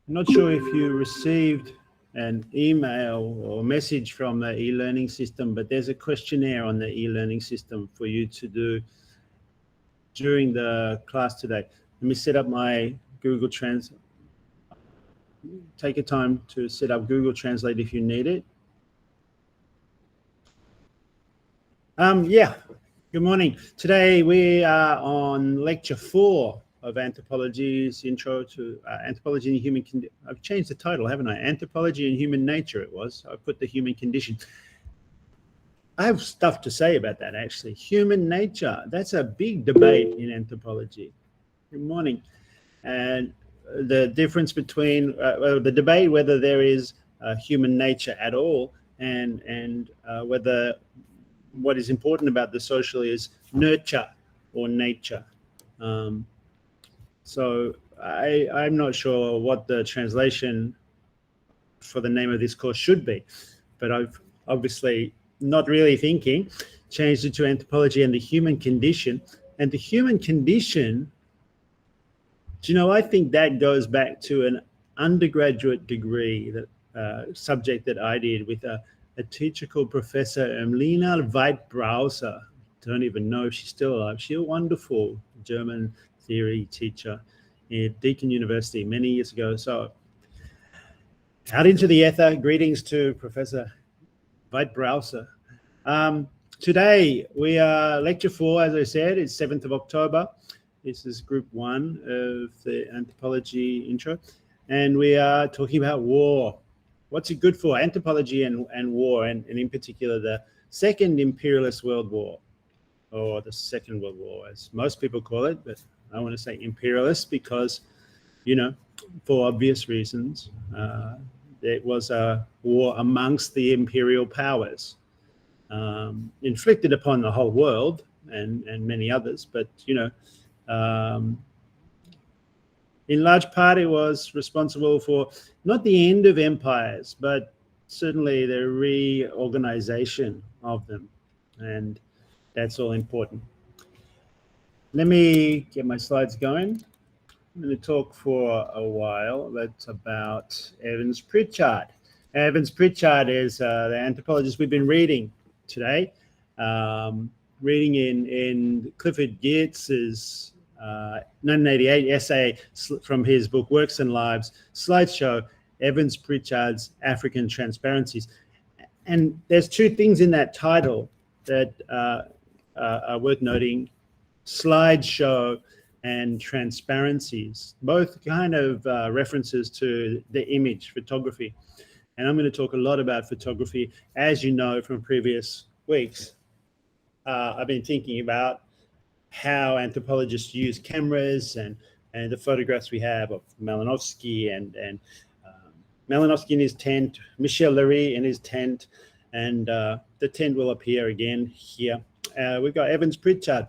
I'm not sure if you received an email or message from the e-learning system, but there's a questionnaire on the e-learning system for you to do during the class today. Let me set up my Google Translate. Take your time to set up Google Translate if you need it. Good morning. Today we are on lecture 4 of Anthropology's Intro to Anthropology and Human Condition. I've changed the title, haven't I? Anthropology and Human Nature it was. I put the human condition. I have stuff to say about that, actually. Human nature, that's a big debate in anthropology. Good morning. And the difference between the debate whether there is human nature at all and whether what is important about the social is nurture or nature. So I'm not sure what the translation for the name of this course should be, but I've obviously not really thinking, changed it to Anthropology and the Human Condition. And the human condition, do you know, I think that goes back to an undergraduate degree, that subject that I did with a teacher called Professor Emlina Weid-Browser. Don't even know if she's still alive. She's a wonderful German theory teacher at Deakin University many years ago. So out into the ether, greetings to Professor Weid-Browser. Today we are lecture 4, as I said, it's 7th of October. This is group 1 of the Anthropology intro. And we are talking about war. What's it good for? Anthropology and war, and in particular the Second Imperialist World War, or the Second World War, as most people call it, but I want to say imperialist because, you know, for obvious reasons, it was a war amongst the imperial powers, inflicted upon the whole world and many others, but, you know, in large part, it was responsible for not the end of empires, but certainly the reorganization of them. And that's all important. Let me get my slides going. I'm going to talk for a while. That's about Evans-Pritchard. Evans-Pritchard is the anthropologist we've been reading today. Reading in Clifford Geertz's 1988 essay from his book Works and Lives slideshow, Evans-Pritchard's African Transparencies. And there's two things in that title that are worth noting: slideshow and transparencies, both kind of references to the image, photography. And I'm going to talk a lot about photography. As you know from previous weeks, I've been thinking about how anthropologists use cameras and the photographs we have of Malinowski and Malinowski in his tent, Michel Leary in his tent, and the tent will appear again here. We've got Evans-Pritchard.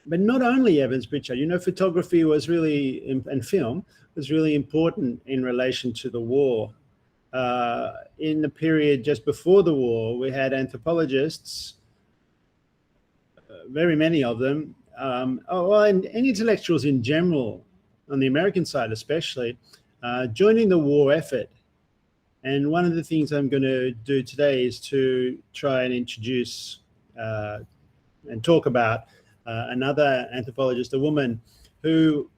But not only Evans-Pritchard, you know, photography was really, and film was really important in relation to the war. In the period just before the war, we had anthropologists, very many of them, and intellectuals in general, on the American side especially, joining the war effort. And one of the things I'm going to do today is to try and introduce and talk about another anthropologist, a woman who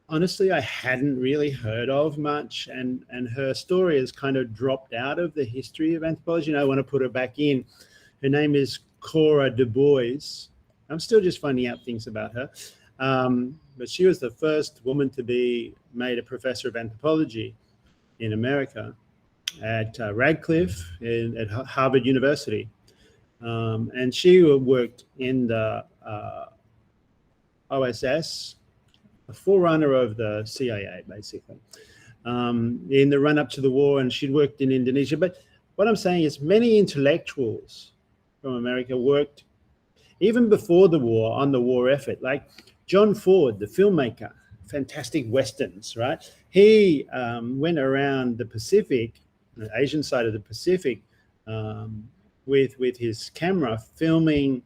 honestly I hadn't really heard of much, and her story has kind of dropped out of the history of anthropology, and I want to put her back in. Her name is Cora du Bois. I'm still just finding out things about her, but she was the first woman to be made a professor of anthropology in America at Radcliffe at Harvard University. And she worked in the OSS, a forerunner of the CIA, basically, in the run-up to the war, and she'd worked in Indonesia. But what I'm saying is many intellectuals from America worked even before the war on the war effort, like John Ford, the filmmaker, fantastic westerns, right? He went around the Pacific, the Asian side of the Pacific, with his camera filming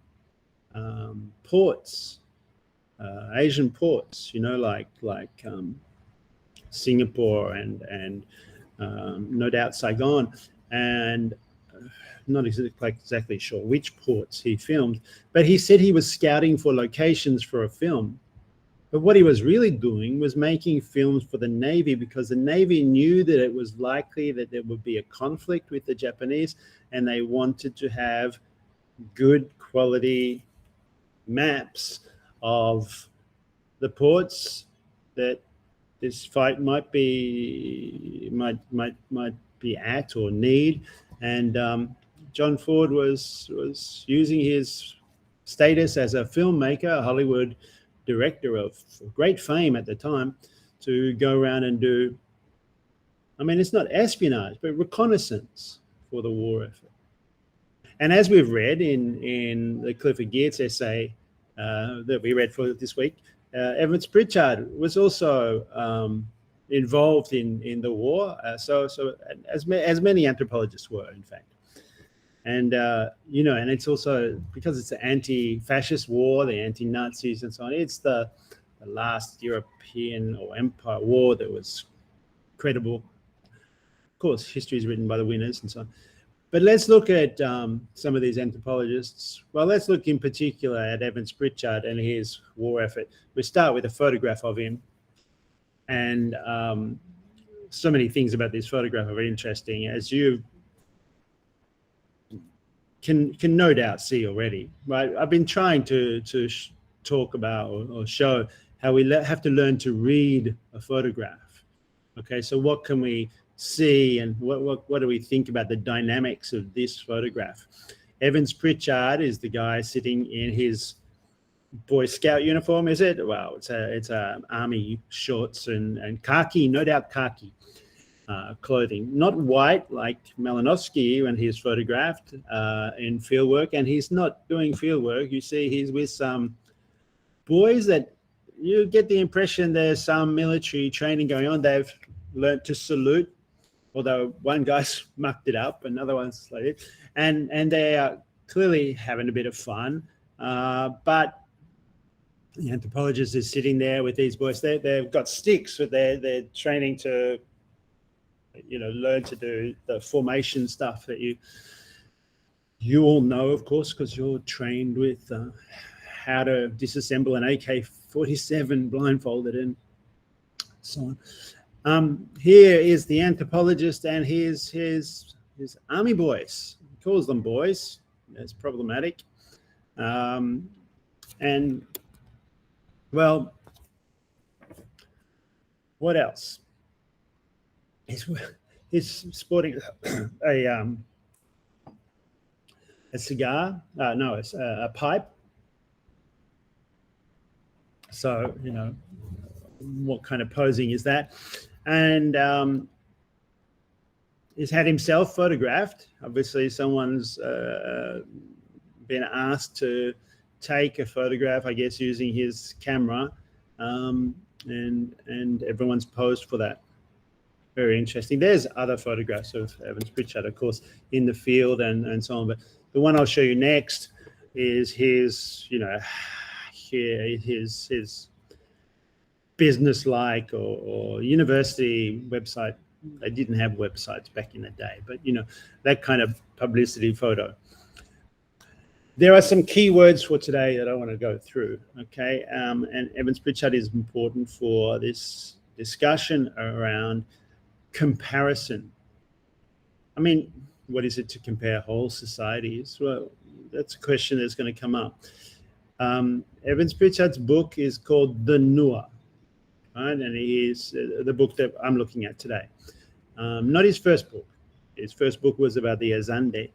ports, Asian ports, you know, like Singapore and no doubt Saigon, and not exactly sure which ports he filmed, but he said he was scouting for locations for a film. But what he was really doing was making films for the Navy, because the Navy knew that it was likely that there would be a conflict with the Japanese, and they wanted to have good quality maps of the ports that this fight might be at or need. And John Ford was using his status as a filmmaker, a Hollywood director of great fame at the time, to go around and do, I mean, it's not espionage, but reconnaissance for the war effort. And as we've read in the Clifford Geertz essay that we read for this week, Evans-Pritchard was also involved in the war. So as many anthropologists were, in fact. And, and it's also, because it's an anti-fascist war, the anti-Nazis and so on, it's the last European or empire war that was credible. Of course, history is written by the winners and so on. But let's look at some of these anthropologists. Well, let's look in particular at Evans-Pritchard and his war effort. We start with a photograph of him. And so many things about this photograph are very interesting, as you can no doubt see already, right? I've been trying to talk about or show how we have to learn to read a photograph. Okay, so what can we see, and what do we think about the dynamics of this photograph? Evans-Pritchard is the guy sitting in his Boy Scout uniform, is it? Well, it's a army shorts and khaki, no doubt khaki clothing, not white like Malinowski when he's photographed in fieldwork, and he's not doing fieldwork. You see, he's with some boys that you get the impression there's some military training going on. They've learnt to salute, although one guy's mucked it up, another one's like it, and they are clearly having a bit of fun. But the anthropologist is sitting there with these boys. They've got sticks, but they're training to, learn to do the formation stuff that you all know, of course, because you're trained with how to disassemble an AK-47 blindfolded and so on. Here is the anthropologist and his army boys. He calls them boys. That's problematic. And well, what else? He's sporting a cigar. No, it's a pipe. So, what kind of posing is that? And he's had himself photographed. Obviously, someone's been asked to take a photograph, I guess, using his camera, and everyone's posed for that. Very interesting. There's other photographs of Evans-Pritchard, of course, in the field and so on. But the one I'll show you next is his, here his business-like or university website. They didn't have websites back in the day, but that kind of publicity photo. There are some keywords for today that I want to go through. Okay, and Evans-Pritchard is important for this discussion around comparison. I mean, what is it to compare whole societies? Well, that's a question that's going to come up. Evans-Pritchard's book is called The Nur, right? And he is the book that I'm looking at today. Not his first book. His first book was about the Azande.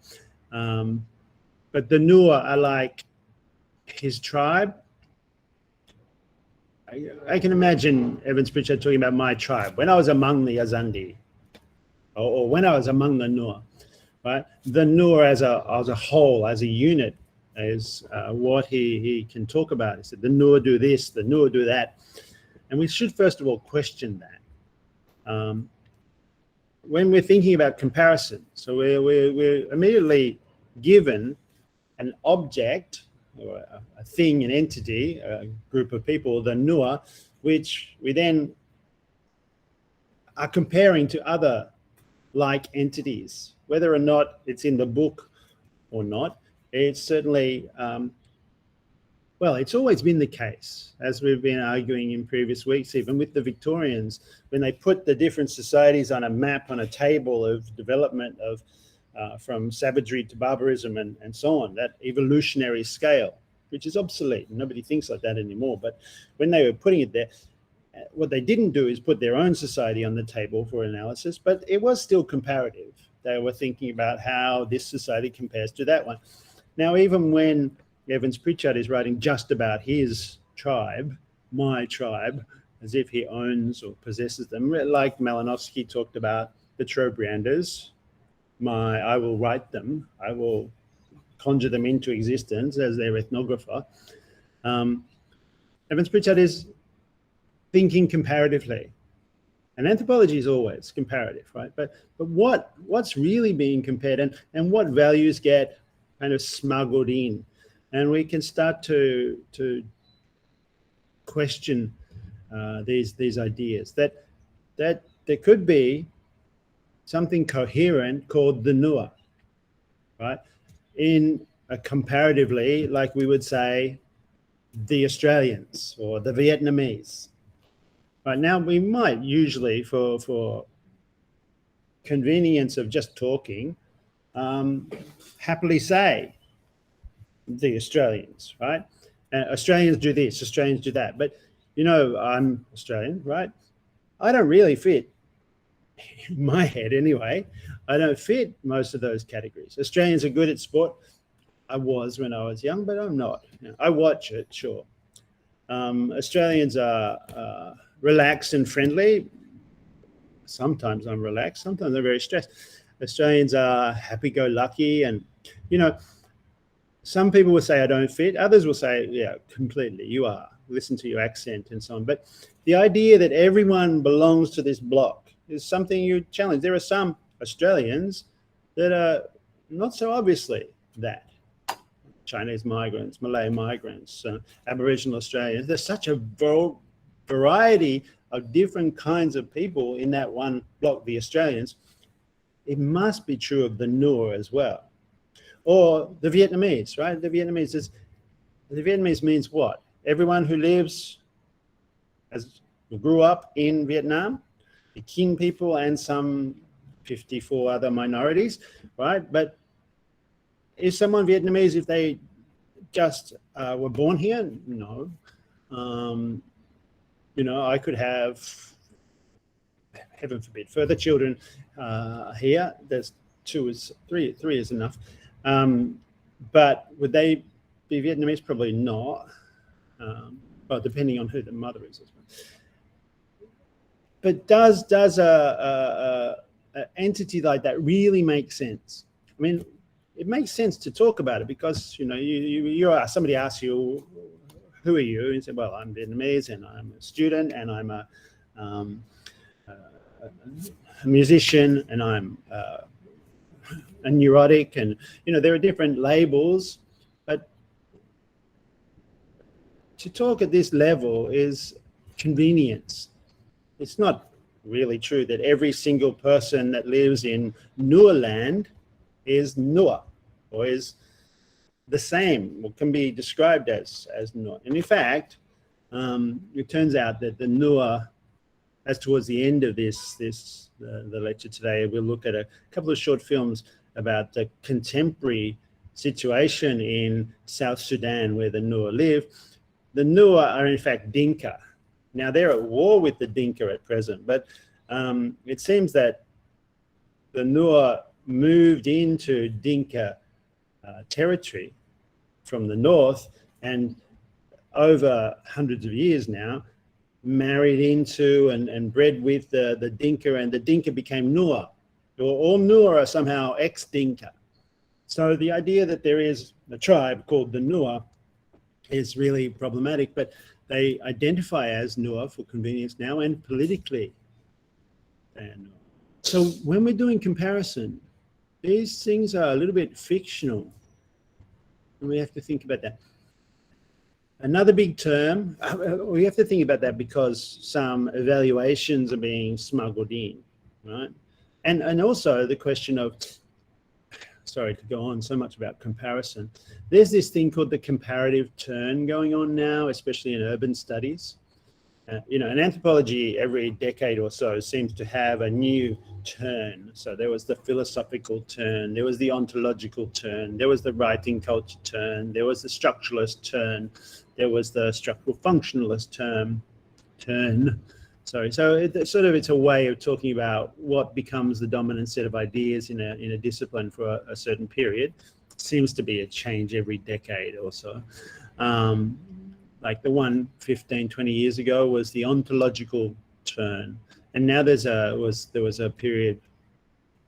But the Nur are like his tribe. I can imagine Evans-Pritchard talking about my tribe when I was among the Azande, or when I was among the Nur, right? The Nur as a whole, as a unit, is what he can talk about. He said the Nur do this, the Nur do that, and we should first of all question that. When we're thinking about comparison, so we're immediately given an object, or a thing, an entity, a group of people, the Nur, which we then are comparing to other like entities, whether or not it's in the book or not. It's certainly, well, it's always been the case, as we've been arguing in previous weeks, even with the Victorians, when they put the different societies on a map, on a table of development of from savagery to barbarism and so on, that evolutionary scale, which is obsolete. Nobody thinks like that anymore. But when they were putting it there, what they didn't do is put their own society on the table for analysis, but it was still comparative. They were thinking about how this society compares to that one. Now, even when Evans-Pritchard is writing just about his tribe, my tribe, as if he owns or possesses them, like Malinowski talked about the Trobrianders, I will write them, I will conjure them into existence as their ethnographer. Evans-Pritchard is thinking comparatively. And anthropology is always comparative, right? But what's really being compared and what values get kind of smuggled in? And we can start to question these ideas that there could be something coherent called the Nua, right? In a comparatively, like we would say, the Australians or the Vietnamese. Right now, we might usually, for convenience of just talking, happily say the Australians, right? Australians do this, Australians do that. But, you know, I'm Australian, right? I don't really fit, in my head anyway, I don't fit most of those categories. Australians are good at sport. I was when I was young, but I'm not. You know, I watch it, sure. Australians are relaxed and friendly. Sometimes I'm relaxed, sometimes I'm very stressed. Australians are happy-go-lucky, and, you know, some people will say I don't fit, others will say, yeah, completely, you are. Listen to your accent and so on. But the idea that everyone belongs to this block is something you challenge. There are some Australians that are not so obviously that. Chinese migrants, Malay migrants, Aboriginal Australians. There's such a variety of different kinds of people in that one block, the Australians. It must be true of the Noor as well. Or the Vietnamese, right? The Vietnamese means what? Everyone who lives, who grew up in Vietnam, the Kin people and some 54 other minorities, right? But is someone Vietnamese if they just were born here? No. You know, I could have, heaven forbid, further children here. There's three is enough. But would they be Vietnamese? Probably not. Well, depending on who the mother is as well. But does an entity like that really make sense? I mean, it makes sense to talk about it because, you know, somebody asks you, who are you? And you say, well, I'm Vietnamese and I'm a student and I'm a musician and I'm a neurotic, and, you know, there are different labels, but to talk at this level is convenience. It's not really true that every single person that lives in Nuer land is Nuer or is the same or can be described as Nuer. And in fact, it turns out that the Nuer, as towards the end of the lecture today, we'll look at a couple of short films about the contemporary situation in South Sudan where the Nuer live. The Nuer are in fact Dinka. Now they're at war with the Dinka at present, but it seems that the Nuer moved into Dinka territory from the north and over hundreds of years now married into and bred with the Dinka, and the Dinka became Nuer. All Nuer are somehow ex-Dinka. So the idea that there is a tribe called the Nuer is really problematic, but they identify as Nuer for convenience now and politically. So when we're doing comparison, these things are a little bit fictional, and we have to think about that. Another big term, we have to think about that because some evaluations are being smuggled in, right? And also the question of, sorry to go on so much about comparison, there's this thing called the comparative turn going on now, especially in urban studies. In anthropology, every decade or so seems to have a new turn. So there was the philosophical turn, there was the ontological turn, there was the writing culture turn, there was the structuralist turn, there was the structural functionalist turn. Sorry, so it's a way of talking about what becomes the dominant set of ideas in a discipline for a certain period. It seems to be a change every decade or so. Like the one 15, 20 years ago was the ontological turn. And now there was a period,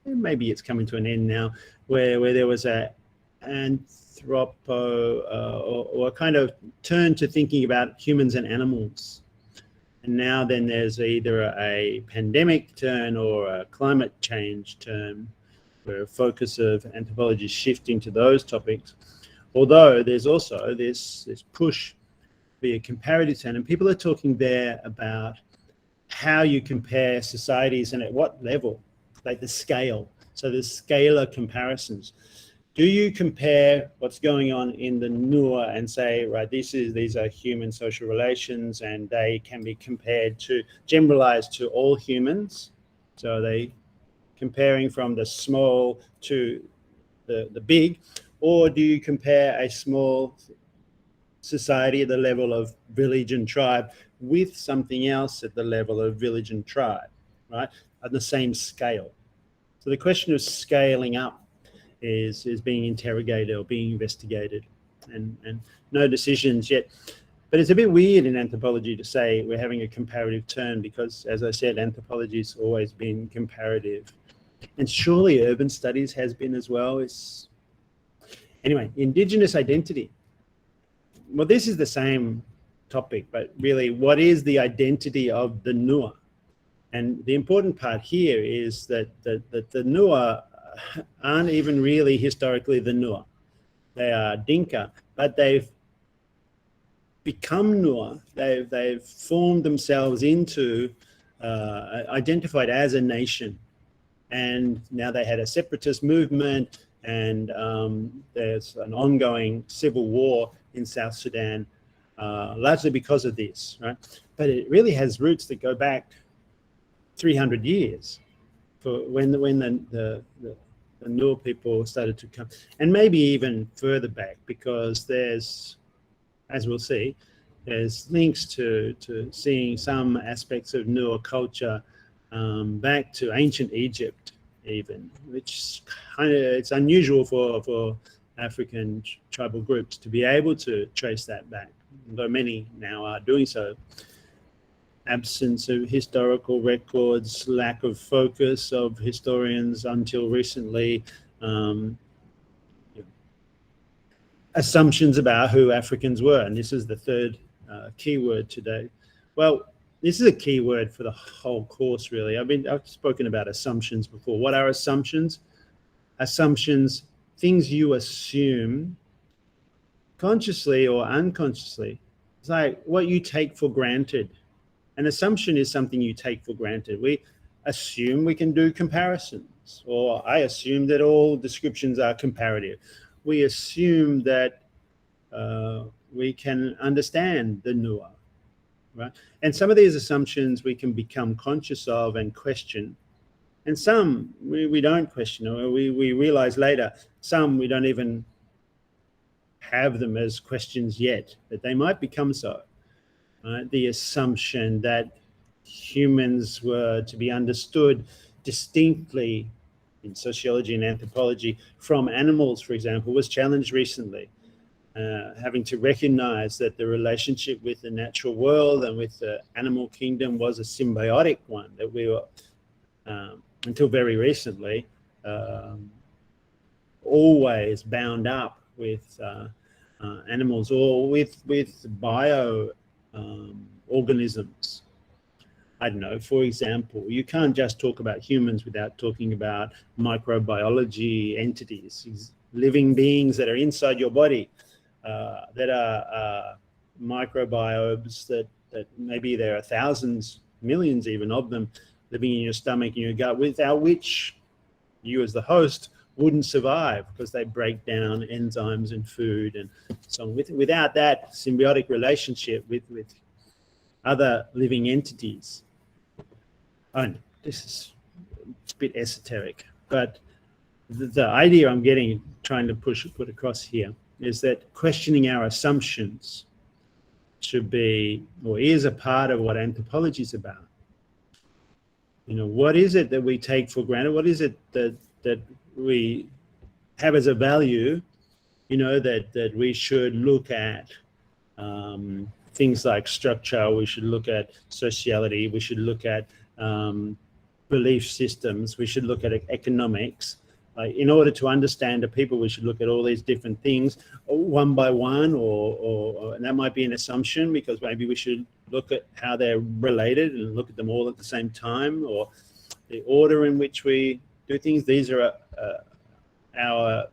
maybe it's coming to an end now, where there was a or a kind of turn to thinking about humans and animals. And now then there's either a pandemic turn or a climate change turn, where a focus of anthropology is shifting to those topics. Although there's also this push be a comparative turn, and people are talking there about how you compare societies and at what level, like the scale. So there's scalar comparisons. Do you compare what's going on in the Nur and say, right, these are human social relations and they can be compared to, generalized to all humans? So are they comparing from the small to the big? Or do you compare a small society at the level of village and tribe with something else at the level of village and tribe, right, on the same scale? So the question of scaling up is being interrogated or being investigated, and no decisions yet. But it's a bit weird in anthropology to say we're having a comparative turn because, as I said, anthropology's always been comparative. And surely urban studies has been as well. Anyway, Indigenous identity. Well, this is the same topic, but really, what is the identity of the Nur? And the important part here is that the Nur aren't even really historically the Nur. They are Dinka, but they've become Nur. They've formed themselves into, identified as a nation. And now they had a separatist movement, and there's an ongoing civil war in South Sudan, largely because of this, right? But it really has roots that go back 300 years, for when the Nur people started to come, and maybe even further back, because there's, as we'll see, there's links to seeing some aspects of Nur culture back to ancient Egypt, even, which kind of, it's unusual for African tribal groups to be able to trace that back, though many now are doing so. Absence of historical records, lack of focus of historians until recently, assumptions about who Africans were, and this is the third keyword today. Well, this is a key word for the whole course, really. I've spoken about assumptions before. What are assumptions? Assumptions, things you assume consciously or unconsciously. It's like what you take for granted. An assumption is something you take for granted. We assume we can do comparisons, or I assume that all descriptions are comparative. We assume that we can understand the Nur, right? And some of these assumptions we can become conscious of and question, and some we don't question, or we realize later, some we don't even have them as questions yet, but they might become so. The assumption that humans were to be understood distinctly in sociology and anthropology from animals, for example, was challenged recently. Having to recognize that the relationship with the natural world and with the animal kingdom was a symbiotic one, that we were, until very recently, always bound up with animals or with bio organisms. I don't know, for example, you can't just talk about humans without talking about microbiology entities, living beings that are inside your body, that are microbiomes that maybe there are thousands, millions even of them living in your stomach and your gut, without which you as the host wouldn't survive, because they break down enzymes in food and so on. Without that symbiotic relationship with other living entities. And this is a bit esoteric, but the idea I'm trying to put across here is that questioning our assumptions should be, or is, a part of what anthropology is about. What is it that we take for granted? What is it that we have as a value, that we should look at things like structure, we should look at sociality, we should look at belief systems, we should look at economics. In order to understand the people, we should look at all these different things one by one, and that might be an assumption, because maybe we should look at how they're related and look at them all at the same time, or the order in which we do things. These are our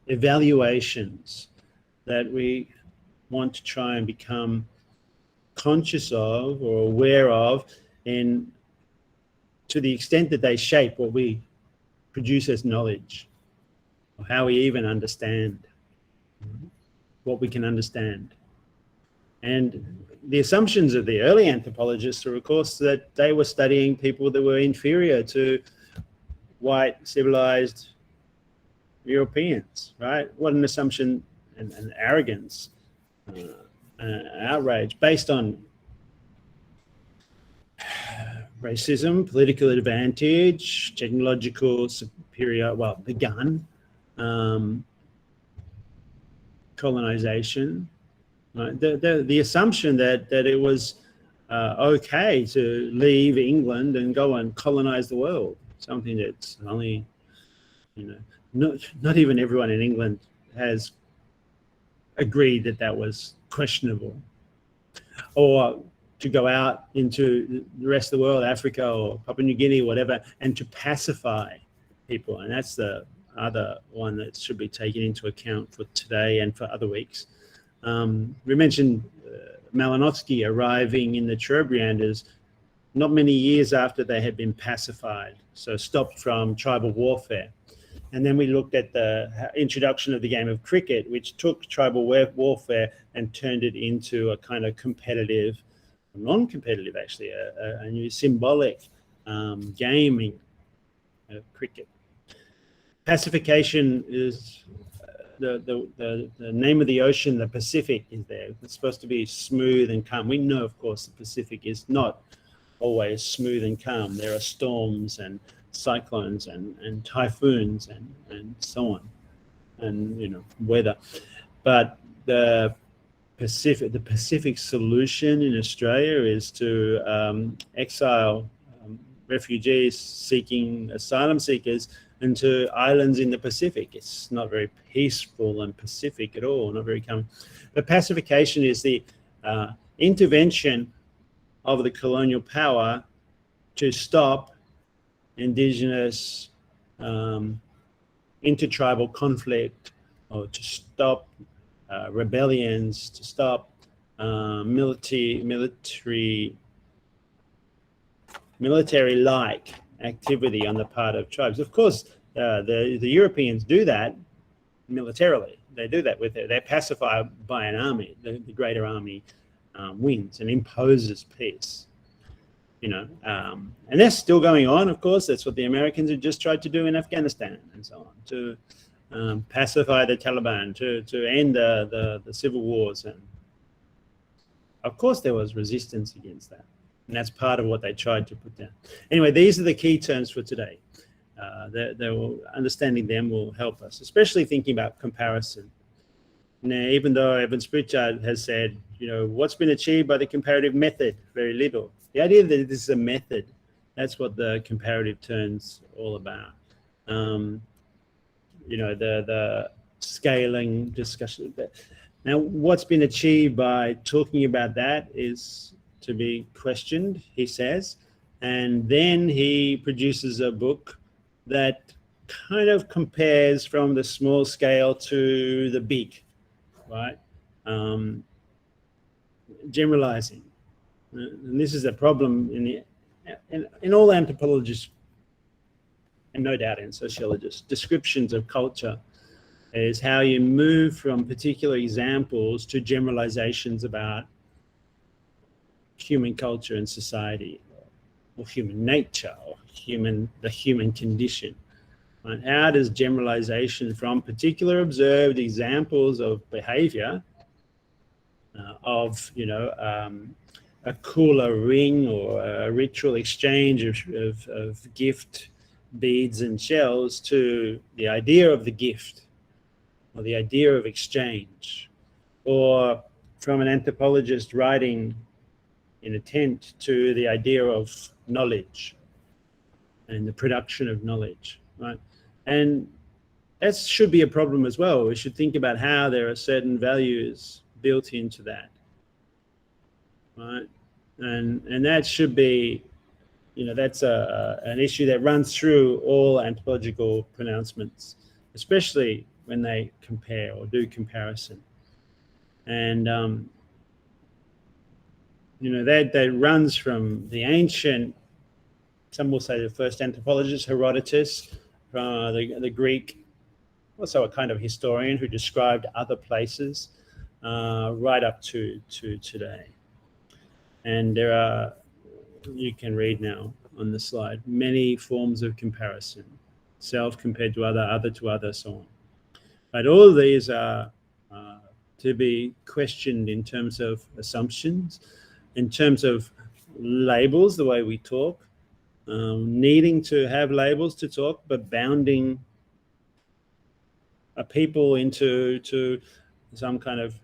evaluations that we want to try and become conscious of or aware of, and to the extent that they shape what we produce as knowledge, or how we even understand what we can understand. And the assumptions of the early anthropologists are, of course, that they were studying people that were inferior to white civilized Europeans, right? What an assumption, and arrogance, outrage based on racism, political advantage, technological superior, the gun, colonization, right? The assumption that it was okay to leave England and go and colonize the world, something that's only, not even everyone in England has agreed that was questionable. Or to go out into the rest of the world, Africa or Papua New Guinea, whatever, and to pacify people. And that's the other one that should be taken into account for today and for other weeks. We mentioned Malinowski arriving in the Trobrianders not many years after they had been pacified, so stopped from tribal warfare. And then we looked at the introduction of the game of cricket, which took tribal warfare and turned it into a kind of competitive, non-competitive actually, a new symbolic gaming of cricket. Pacification is the name of the ocean, the Pacific, is there. It's supposed to be smooth and calm. We know, of course, the Pacific is not always smooth and calm. There are storms and cyclones and typhoons and so on, and weather. But the Pacific solution in Australia is to exile refugees seeking asylum seekers into islands in the Pacific. It's not very peaceful and Pacific at all, not very calm. But pacification is the intervention of the colonial power to stop Indigenous intertribal conflict, or to stop rebellions, to stop military-like activity on the part of tribes. Of course, the Europeans do that militarily. They do that they pacify by an army. The greater army wins and imposes peace. And that's still going on, of course. That's what the Americans have just tried to do in Afghanistan and so on, to pacify the Taliban, to end the civil wars. And of course there was resistance against that, and that's part of what they tried to put down. Anyway, these are the key terms for today. Understanding them will help us, especially thinking about comparison. Now, even though Evans-Pritchard has said, what's been achieved by the comparative method? Very little. The idea that this is a method, that's what the comparative turn's all about. The scaling discussion. Now, what's been achieved by talking about that is to be questioned, he says. And then he produces a book that kind of compares from the small scale to the big, right? generalizing. And this is a problem in all anthropologists, and no doubt in sociologists. Descriptions of culture is how you move from particular examples to generalizations about human culture and society, or human nature, or the human condition. Right? How does generalization from particular observed examples of behavior of, a cooler ring or a ritual exchange of gift beads and shells to the idea of the gift or the idea of exchange, or from an anthropologist writing in a tent to the idea of knowledge and the production of knowledge, right? And that should be a problem as well. We should think about how there are certain values built into that, right? And that should be, that's an issue that runs through all anthropological pronouncements, especially when they compare or do comparison. And, that runs from the ancient, some will say the first anthropologist, Herodotus, the Greek, also a kind of historian who described other places, right up to today. And there are, you can read now on the slide, many forms of comparison, self compared to other to other, so on. But all of these are to be questioned in terms of assumptions, in terms of labels, the way we talk, needing to have labels to talk, but bounding a people into some kind of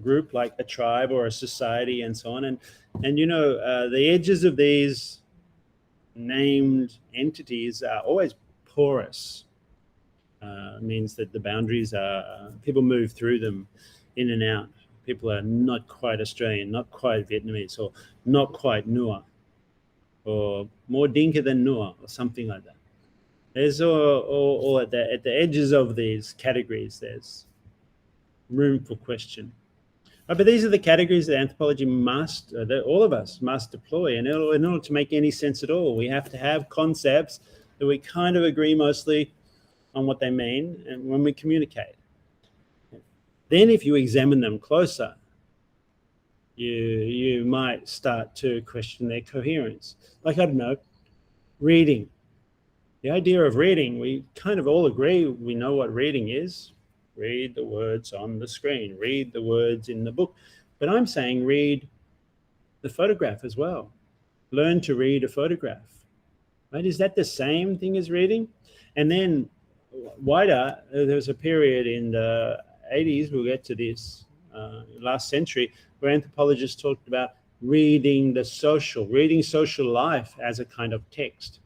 group like a tribe or a society and so on. And the edges of these named entities are always porous. Means that the boundaries are, people move through them in and out. People are not quite Australian, not quite Vietnamese, or not quite Nua, or more Dinka than Nua, or something like that. There's all at the edges of these categories, there's room for question. But these are the categories that anthropology must, that all of us must deploy. And in order to make any sense at all, we have to have concepts that we kind of agree mostly on what they mean and when we communicate. Then if you examine them closer, you might start to question their coherence. Like, I don't know, reading. The idea of reading, we kind of all agree we know what reading is. Read the words on the screen, read the words in the book. But I'm saying read the photograph as well. Learn to read a photograph. Right? Is that the same thing as reading? And then wider, there was a period in the 80s, we'll get to this, last century, where anthropologists talked about reading social life as a kind of text.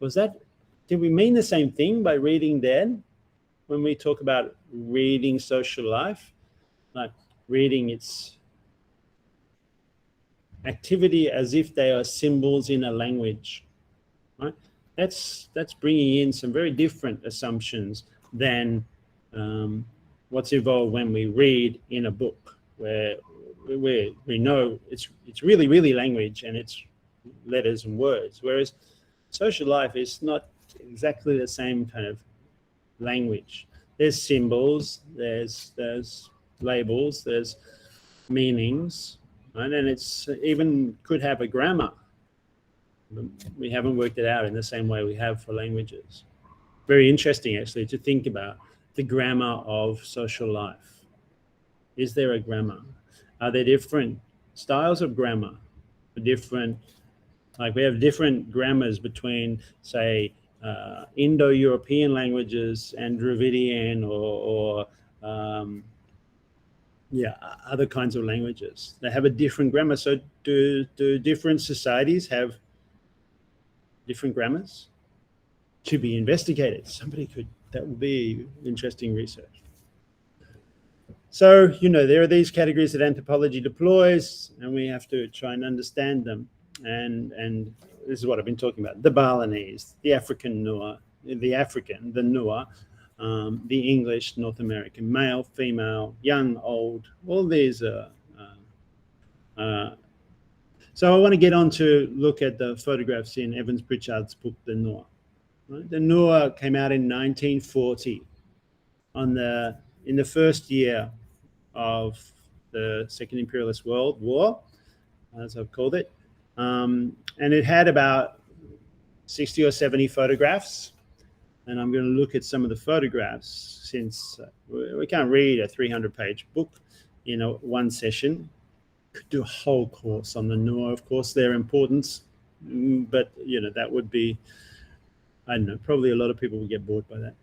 Did we mean the same thing by reading then? When we talk about reading social life, like reading its activity as if they are symbols in a language, right? That's bringing in some very different assumptions than what's involved when we read in a book, where we know it's really, really language and it's letters and words, whereas social life is not exactly the same kind of language. There's symbols, there's labels, there's meanings, right? And it's even could have a grammar. We haven't worked it out in the same way we have for languages. Very interesting, actually, to think about the grammar of social life. Is there a grammar? Are there different styles of grammar? Like we have different grammars between, say, Indo-European languages and Dravidian or other kinds of languages. They have a different grammar. So do different societies have different grammars? To be investigated. That would be interesting research. So, there are these categories that anthropology deploys, and we have to try and understand them. And this is what I've been talking about: the Balinese, the African Nua, the Nua, the English, North American, male, female, young, old. All these are So I want to get on to look at the photographs in Evans-Pritchard's book, The Noir. Right? The Noir came out in 1940 in the first year of the Second Imperialist World War, as I've called it. And it had about 60 or 70 photographs. And I'm going to look at some of the photographs, since we can't read a 300-page book in one session. Could do a whole course on the Noir, of course, their importance, but that would be, I don't know, probably a lot of people will get bored by that.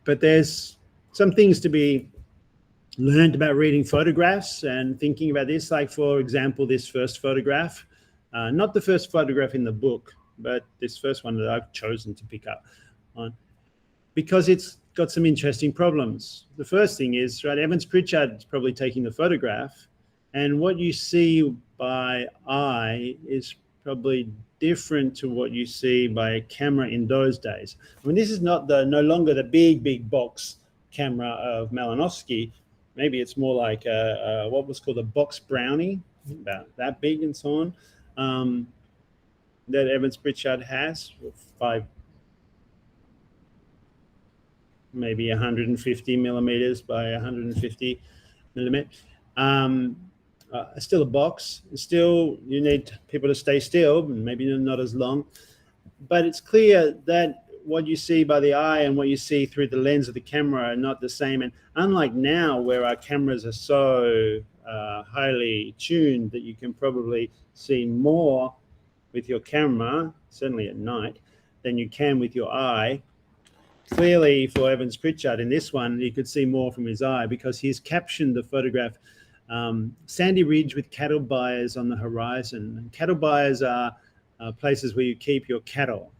But there's some things to be learned about reading photographs and thinking about this, like, for example, this first photograph, not the first photograph in the book, but this first one that I've chosen to pick up on, because it's got some interesting problems. The first thing is, right, Evans-Pritchard is probably taking the photograph, and what you see by eye is probably different to what you see by a camera in those days. I mean, this is no longer the big box camera of Malinowski. Maybe it's more like what was called a box brownie, about that big and so on, that Evans-Pritchard has, maybe 150 millimeters by 150 millimeters. Still a box. Still, you need people to stay still, maybe not as long. But it's clear that what you see by the eye and what you see through the lens of the camera are not the same. And unlike now, where our cameras are so highly tuned that you can probably see more with your camera, certainly at night, than you can with your eye. Clearly, for Evans-Pritchard in this one, you could see more from his eye, because he's captioned the photograph sandy ridge with cattle byres on the horizon. And cattle byres are places where you keep your cattle.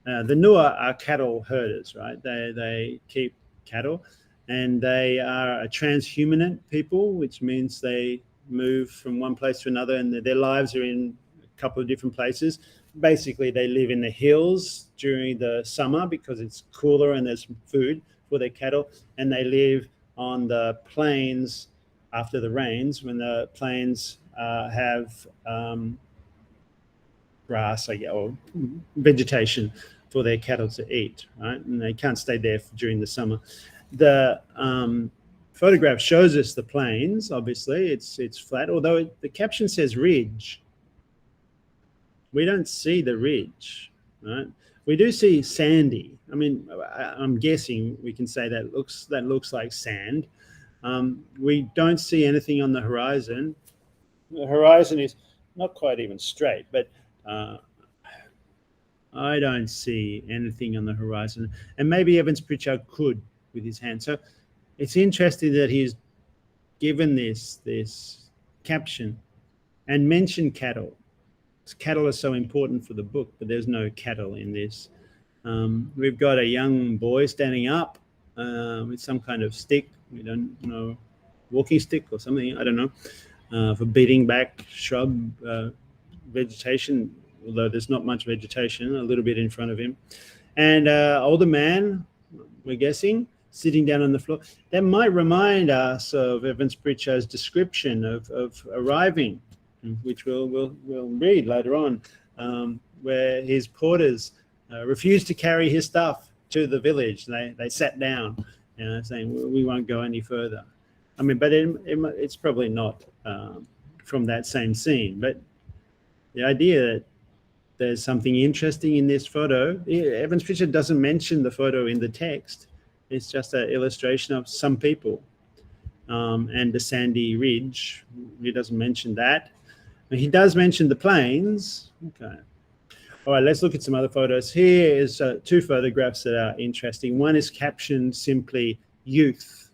The Noir are cattle herders, right? They keep cattle, and they are a transhumanant people, which means they move from one place to another, and their lives are in a couple of different places. Basically, they live in the hills during the summer because it's cooler and there's food for their cattle, and they live on the plains after the rains, when the plains have grass, or vegetation for their cattle to eat, right? And they can't stay there during the summer. The photograph shows us the plains. Obviously, it's flat, although the caption says ridge. We don't see the ridge, right? We do see sandy. I mean, I'm guessing we can say that looks like sand. We don't see anything on the horizon. The horizon is not quite even straight, but I don't see anything on the horizon. And maybe Evans-Pritchard could with his hand. So it's interesting that he's given this caption and mentioned cattle. Cattle are so important for the book, but there's no cattle in this. We've got a young boy standing up with some kind of stick. We don't know, walking stick or something, I don't know, for beating back shrub vegetation, although there's not much vegetation, a little bit in front of him. And older man, we're guessing, sitting down on the floor. That might remind us of Evans-Pritchard's description of arriving, which we'll read later on, where his porters refused to carry his stuff to the village. They sat down, saying, we won't go any further. I mean, but it's probably not from that same scene. But the idea that there's something interesting in this photo, Evans-Pritchard doesn't mention the photo in the text. It's just an illustration of some people and the sandy ridge. He doesn't mention that. He does mention the plains. Okay. All right, let's look at some other photos. Here is two photographs that are interesting. One is captioned simply youth,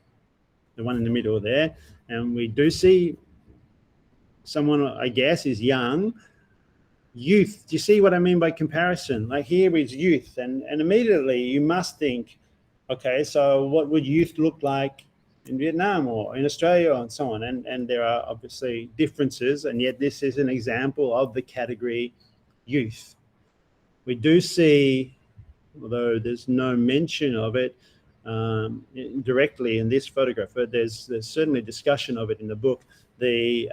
the one in the middle there. And we do see someone, I guess, is young. Youth, do you see what I mean by comparison? Like, here is youth, and immediately you must think, okay, so what would youth look like in Vietnam or in Australia and so on? And there are obviously differences, and yet this is an example of the category youth. We do see, although there's no mention of it directly in this photograph, but there's certainly discussion of it in the book, the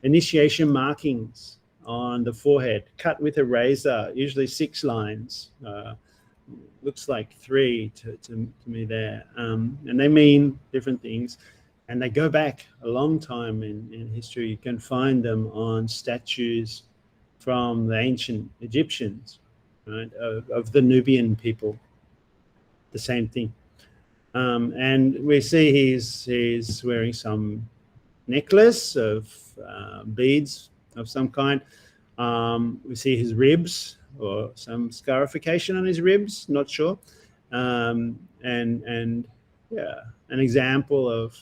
initiation markings on the forehead, cut with a razor, usually 6 lines. Looks like 3 to me there. And they mean different things. And they go back a long time in history. You can find them on statues from the ancient Egyptians, right, of the Nubian people. The same thing. And we see he's wearing some necklace of beads of some kind. We see his ribs or some scarification on his ribs, not sure. And yeah, an example of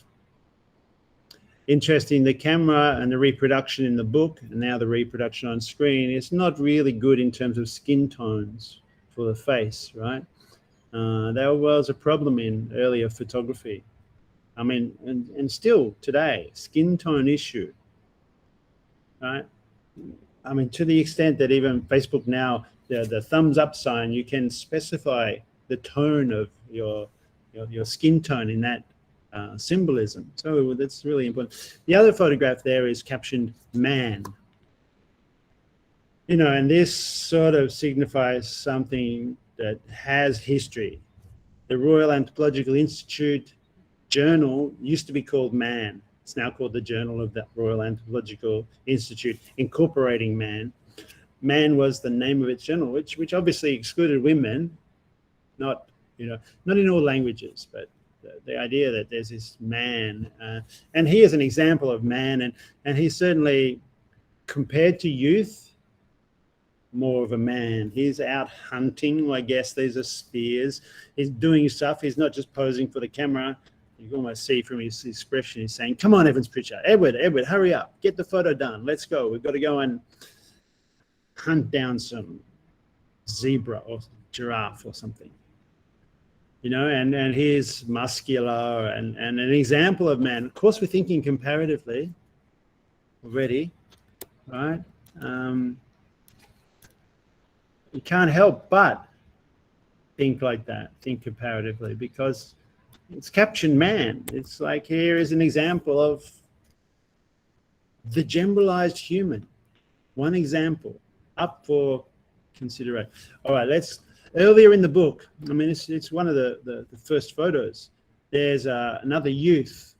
interesting. The camera and the reproduction in the book, and now the reproduction on screen, is not really good in terms of skin tones for the face, right? That was a problem in earlier photography. I mean, and still today, skin tone issue, right? I mean, to the extent that even Facebook now, the thumbs up sign, you can specify the tone of your skin tone in that symbolism. So that's really important. The other photograph there is captioned "man." You know, and this sort of signifies something that has history. The Royal Anthropological Institute journal used to be called Man. It's now called the Journal of the Royal Anthropological Institute, incorporating man. Man was the name of its journal, which obviously excluded women, not in all languages, but the idea that there's this man, and he is an example of man, and he's certainly, compared to youth, more of a man. He's out hunting, I guess. These are spears. He's doing stuff. He's not just posing for the camera. You can almost see from his expression, he's saying, "Come on, Evans-Pritchard, Edward, hurry up, get the photo done. Let's go. We've got to go and hunt down some zebra or giraffe or something." You know, and he's muscular and an example of man. Of course, we're thinking comparatively already, right? You can't help but think like that, think comparatively, because it's captioned man. It's like, here is an example of the generalized human. One example up for consideration. All right, earlier in the book, I mean, it's one of the first photos. There's another youth,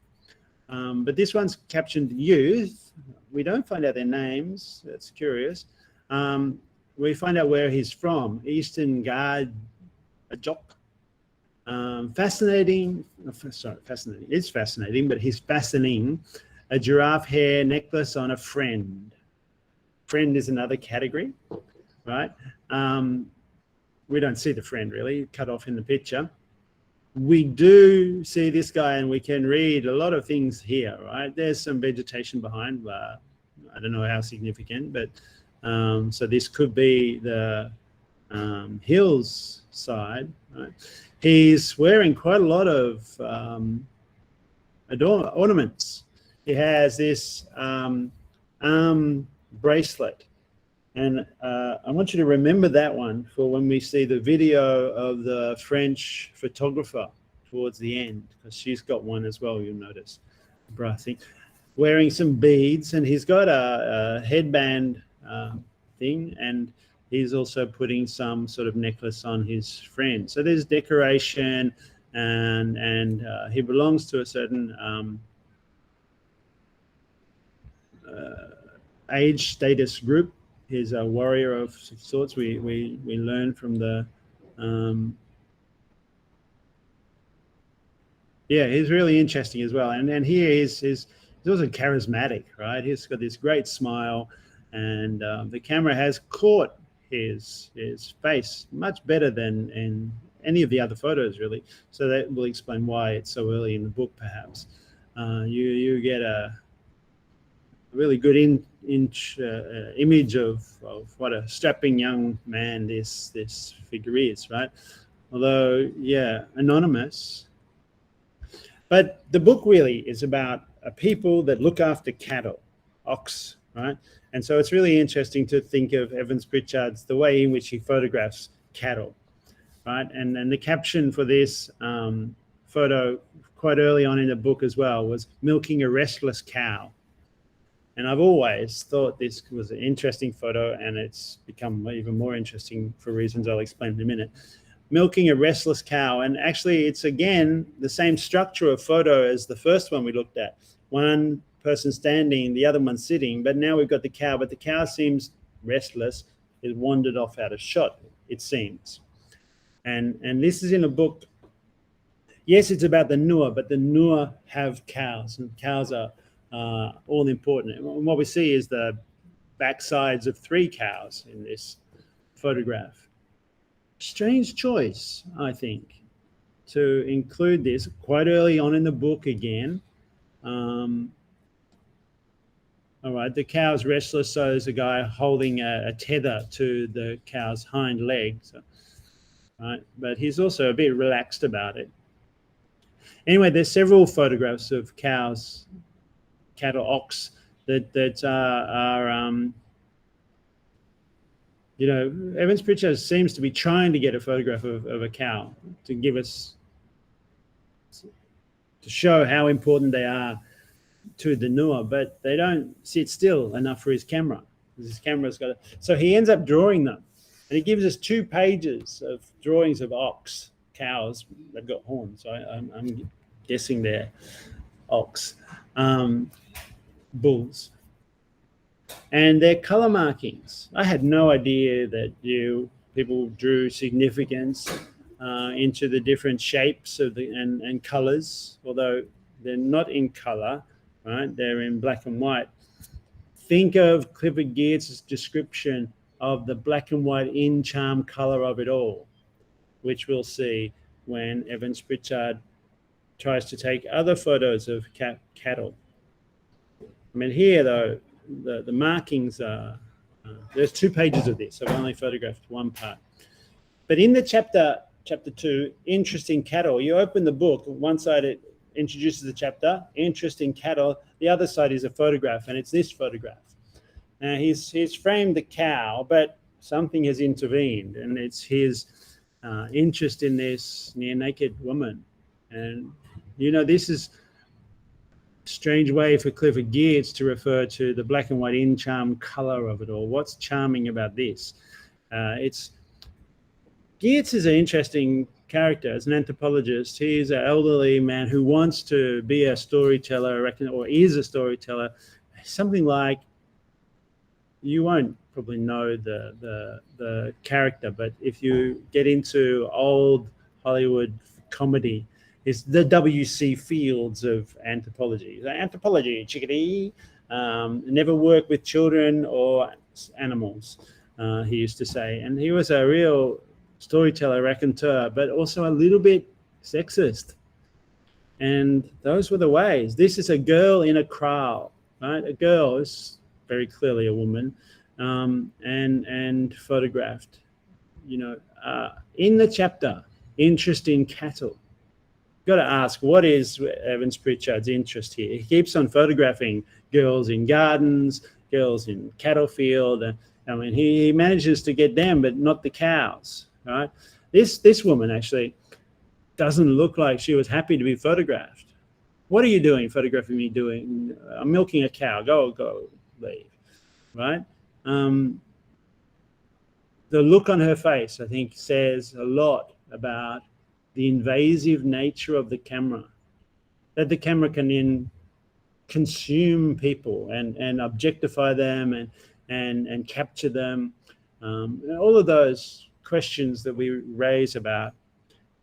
but this one's captioned youth. We don't find out their names. That's curious. We find out where he's from, Eastern Guard, a jock. Fascinating. It's fascinating, but he's fastening a giraffe hair necklace on a friend. Friend is another category, right? We don't see the friend really, cut off in the picture. We do see this guy, and we can read a lot of things here, right? There's some vegetation behind, I don't know how significant, but so this could be the hills side, right? He's wearing quite a lot of ornaments. He has this arm bracelet, and I want you to remember that one for when we see the video of the French photographer towards the end, because she's got one as well, you'll notice, brassing, wearing some beads, and he's got a headband thing, and he's also putting some sort of necklace on his friend. So there's decoration, and he belongs to a certain age status group. He's a warrior of sorts. We learn from the yeah, he's really interesting as well. And here he's also charismatic, right? He's got this great smile, and the camera has caught his face much better than in any of the other photos, really. So that will explain why it's so early in the book, perhaps. You get a really good image of what a strapping young man this figure is, right? Although, yeah, anonymous. But the book really is about a people that look after cattle, ox, right? And so it's really interesting to think of Evans-Pritchard's, the way in which he photographs cattle, right? And the caption for this photo quite early on in the book as well was "milking a restless cow." And I've always thought this was an interesting photo, and it's become even more interesting for reasons I'll explain in a minute. Milking a restless cow. And actually, it's again the same structure of photo as the first one we looked at. One person standing, the other one sitting, but now we've got the cow, but the cow seems restless. It wandered off out of shot, it seems. And this is in a book. Yes, it's about the Nua, but the Nua have cows, and cows are all important. And what we see is the backsides of 3 cows in this photograph. Strange choice, I think, to include this quite early on in the book again. All right, the cow's restless, so there's a guy holding a tether to the cow's hind leg. So, right, but he's also a bit relaxed about it. Anyway, there's several photographs of cows, cattle, ox that are you know, Evans-Pritchard seems to be trying to get a photograph of a cow to give us, to show how important they are to the Nua, but they don't sit still enough for his camera. His camera's got so he ends up drawing them, and he gives us 2 pages of drawings of ox, cows. They've got horns, so I'm guessing they're ox, bulls. And their color markings. I had no idea that people drew significance into the different shapes of and colors, although they're not in color, right? They're in black and white. Think of Clifford Geertz's description of the black and white in-charm color of it all, which we'll see when Evans-Pritchard tries to take other photos of cattle. I mean, here though, the markings are, there's 2 pages of this. I've only photographed one part. But in the chapter 2, Interest in Cattle, you open the book, one side it introduces the chapter, Interest in Cattle, the other side is a photograph, and it's this photograph. Now he's framed the cow, but something has intervened, and it's his interest in this near-naked woman. And, you know, this is strange way for Clifford Geertz to refer to the black and white in-charm color of it all. What's charming about this? Geertz is an interesting character as an anthropologist. He's an elderly man who wants to be a storyteller, or is a storyteller. Something like, you won't probably know the character, but if you get into old Hollywood comedy, it's the W.C. Fields of anthropology. Anthropology, chickadee, never work with children or animals, he used to say. And he was a real storyteller, raconteur, but also a little bit sexist. And those were the ways. This is a girl in a kraal, right? A girl is very clearly a woman, and photographed. You know, in the chapter, Interest in Cattle, got to ask, what is Evans-Pritchard's interest here? He keeps on photographing girls in gardens, girls in cattle field. I mean, he manages to get them, but not the cows, right? This woman actually doesn't look like she was happy to be photographed. What are you doing, photographing me doing? I'm milking a cow. Go, leave, right? The look on her face, I think, says a lot about the invasive nature of the camera, that the camera can then consume people and objectify them and capture them. All of those questions that we raise about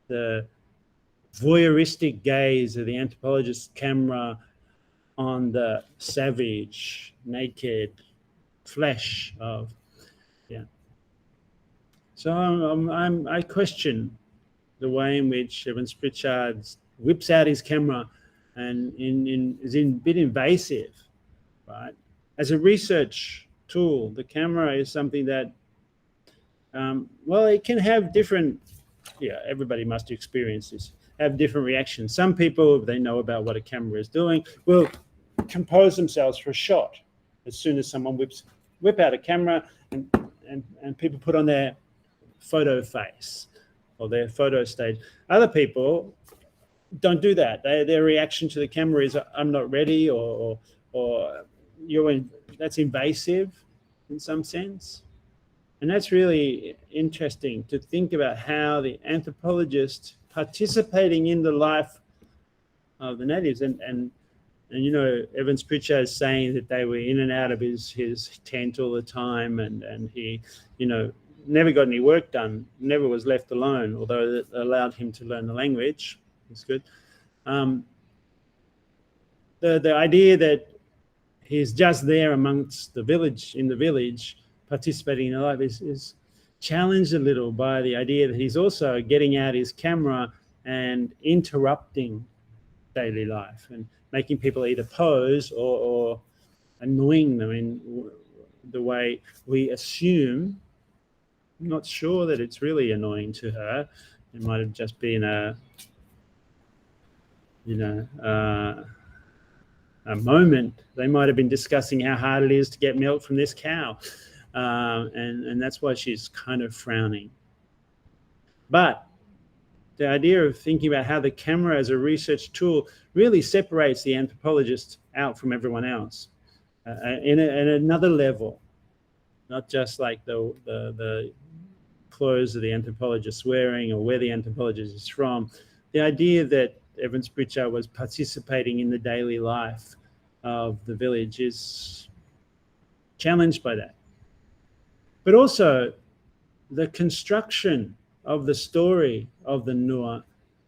the voyeuristic gaze of the anthropologist's camera on the savage, naked flesh of, yeah. So I question the way in which Evans-Pritchard whips out his camera and is a bit invasive, right? As a research tool, the camera is something that, well, it can have different, yeah, everybody must experience this, have different reactions. Some people, they know about what a camera is doing, will compose themselves for a shot as soon as someone whip out a camera, and people put on their photo face or their photo stage. Other people don't do that. Their reaction to the camera is, I'm not ready, or that's invasive in some sense. And that's really interesting to think about how the anthropologist participating in the life of the natives and you know, Evans-Pritchard is saying that they were in and out of his tent all the time, and he, you know, never got any work done, never was left alone, although it allowed him to learn the language. It's good. The idea that he's just there amongst the village, in the village, participating in life is challenged a little by the idea that he's also getting out his camera and interrupting daily life and making people either pose or annoying them in the way we assume. I'm not sure that it's really annoying to her. It might have just been a moment. They might have been discussing how hard it is to get milk from this cow. And that's why she's kind of frowning. But the idea of thinking about how the camera as a research tool really separates the anthropologist out from everyone else in another level, not just like the clothes of the anthropologist wearing or where the anthropologist is from. The idea that Evans-Pritchard was participating in the daily life of the village is challenged by that. But also the construction of the story of the Nua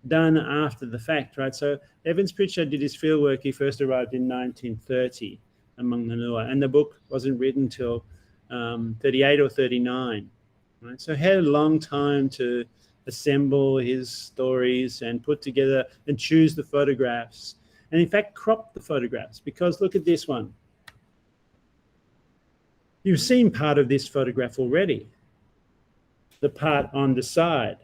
done after the fact, right? So Evans-Pritchard did his fieldwork. He first arrived in 1930 among the Nua, and the book wasn't written till 38 or 39, right? So he had a long time to assemble his stories and put together and choose the photographs, and in fact crop the photographs, because look at this one. You've seen part of this photograph already. The part on the side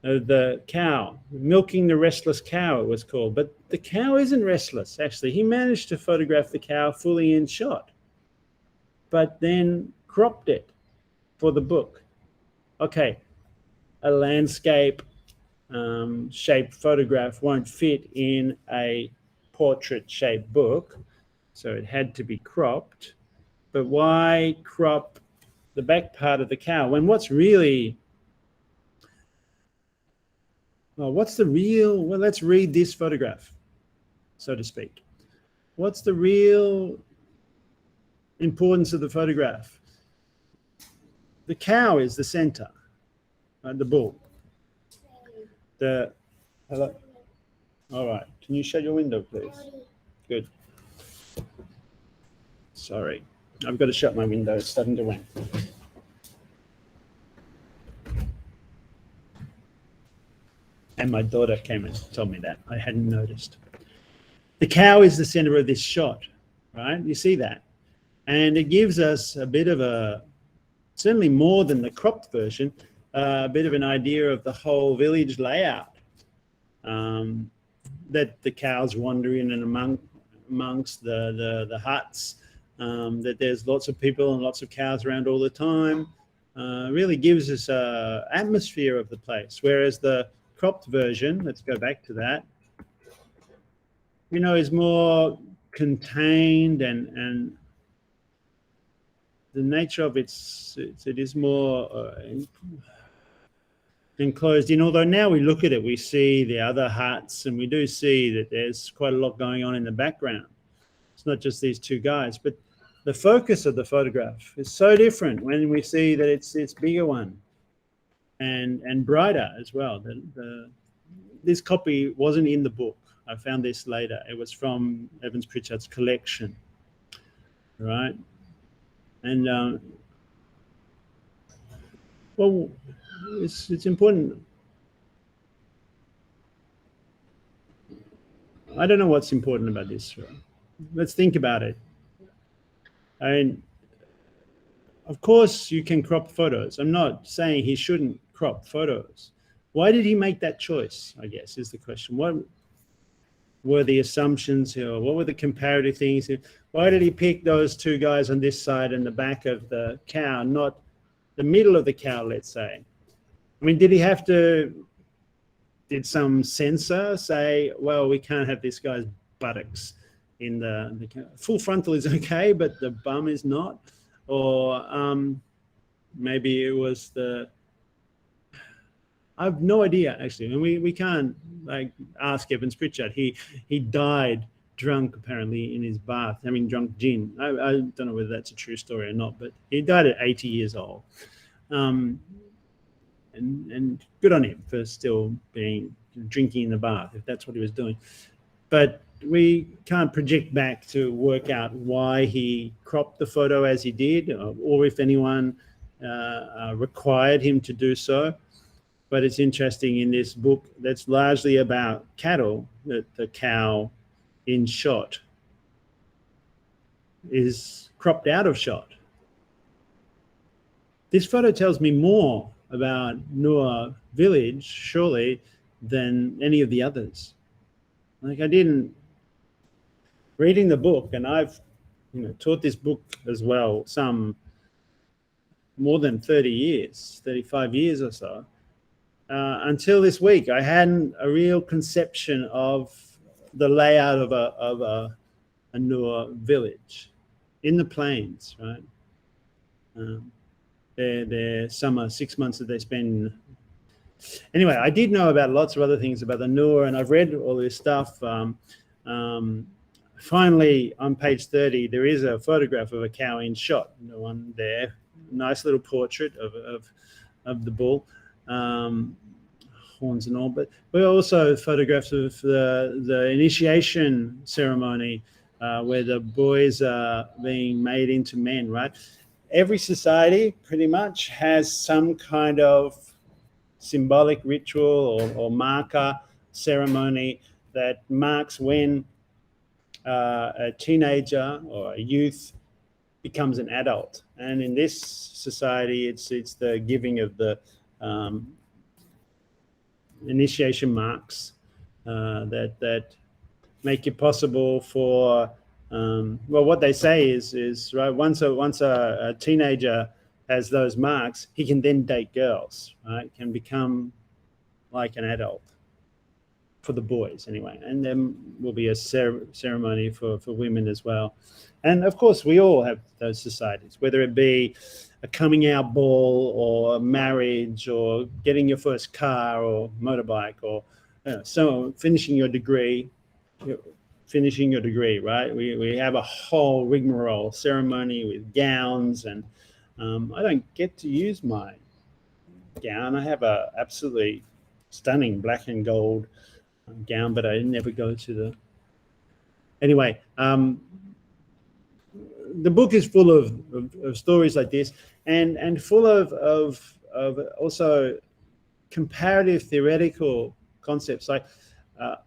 of the cow, milking the restless cow, it was called. But the cow isn't restless, actually. He managed to photograph the cow fully in shot, but then cropped it for the book. Okay, a landscape shaped photograph won't fit in a portrait shaped book, so it had to be cropped. But why crop the back part of the cow when what's really, well, what's the real, well, let's read this photograph, so to speak. What's the real importance of the photograph? The cow is the center, the bull. Hello? All right, can you shut your window, please? Good. Sorry, I've got to shut my window, it's starting to rain. And my daughter came and told me that. I hadn't noticed. The cow is the center of this shot, right? You see that? And it gives us a bit of a, certainly more than the cropped version, a bit of an idea of the whole village layout. That the cows wander in and amongst the huts, that there's lots of people and lots of cows around all the time, really gives us an atmosphere of the place. Whereas the cropped version, let's go back to that, you know, is more contained, and the nature of it is more enclosed in. Although now we look at it, we see the other huts, and we do see that there's quite a lot going on in the background. It's not just these two guys, but the focus of the photograph is so different when we see that it's bigger one and brighter as well. This copy wasn't in the book. I found this later. It was from Evans-Pritchard's collection, right? And well, it's important. I don't know what's important about this. Let's think about it. I mean, of course you can crop photos. I'm not saying he shouldn't crop photos. Why did he make that choice, I guess, is the question. What were the assumptions here? What were the comparative things? Why did he pick those two guys on this side and the back of the cow, not the middle of the cow, let's say? I mean, did some censor say, well, we can't have this guy's buttocks in the full frontal is okay, but the bum is not, or maybe it was I have no idea actually, and we can't ask Evans-Pritchard. He died drunk apparently in his bath, having drunk gin. I don't know whether that's a true story or not, but he died at 80 years old. And good on him for still drinking in the bath, if that's what he was doing. But we can't project back to work out why he cropped the photo as he did, or if anyone required him to do so. But it's interesting in this book that's largely about cattle, that the cow in shot is cropped out of shot. This photo tells me more about Nuer village, surely, than any of the others. I didn't, reading the book, and I've taught this book as well, some more than 30 years, 35 years or so. Until this week, I hadn't a real conception of the layout of a Nuer village in the plains, right? Their summer 6 months that they spend. Anyway, I did know about lots of other things about the Nuer, and I've read all this stuff. Finally, on page 30, there is a photograph of a cow in shot. The one there, nice little portrait of the bull, horns and all. But we also photographs of the initiation ceremony where the boys are being made into men, right? Every society pretty much has some kind of symbolic ritual or marker ceremony that marks when a teenager or a youth becomes an adult. And in this society, it's the giving of the initiation marks that make it possible for well, what they say is right. Once a teenager has those marks, he can then date girls. Right, can become like an adult for the boys anyway, and then will be a ceremony for women as well. And of course, we all have those societies, whether it be a coming out ball or marriage or getting your first car or motorbike or so finishing your degree. Right? We have a whole rigmarole ceremony with gowns, and I don't get to use my gown. I have a absolutely stunning black and gold gown, but I never go to the. Anyway, the book is full of stories like this, and full of also comparative theoretical concepts like.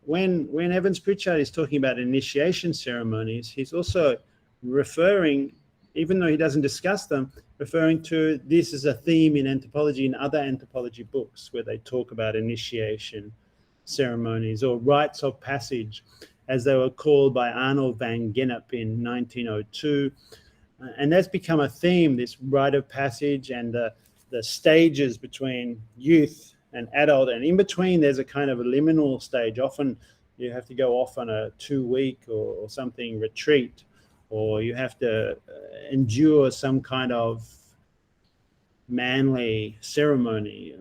When Evans-Pritchard is talking about initiation ceremonies, he's also referring, even though he doesn't discuss them, referring to this as a theme in anthropology, in other anthropology books, where they talk about initiation ceremonies or rites of passage, as they were called by Arnold van Gennep in 1902. And that's become a theme, this rite of passage and the stages between youth and adult, and in between there's a kind of a liminal stage. Often you have to go off on a 2-week or something retreat, or you have to endure some kind of manly ceremony.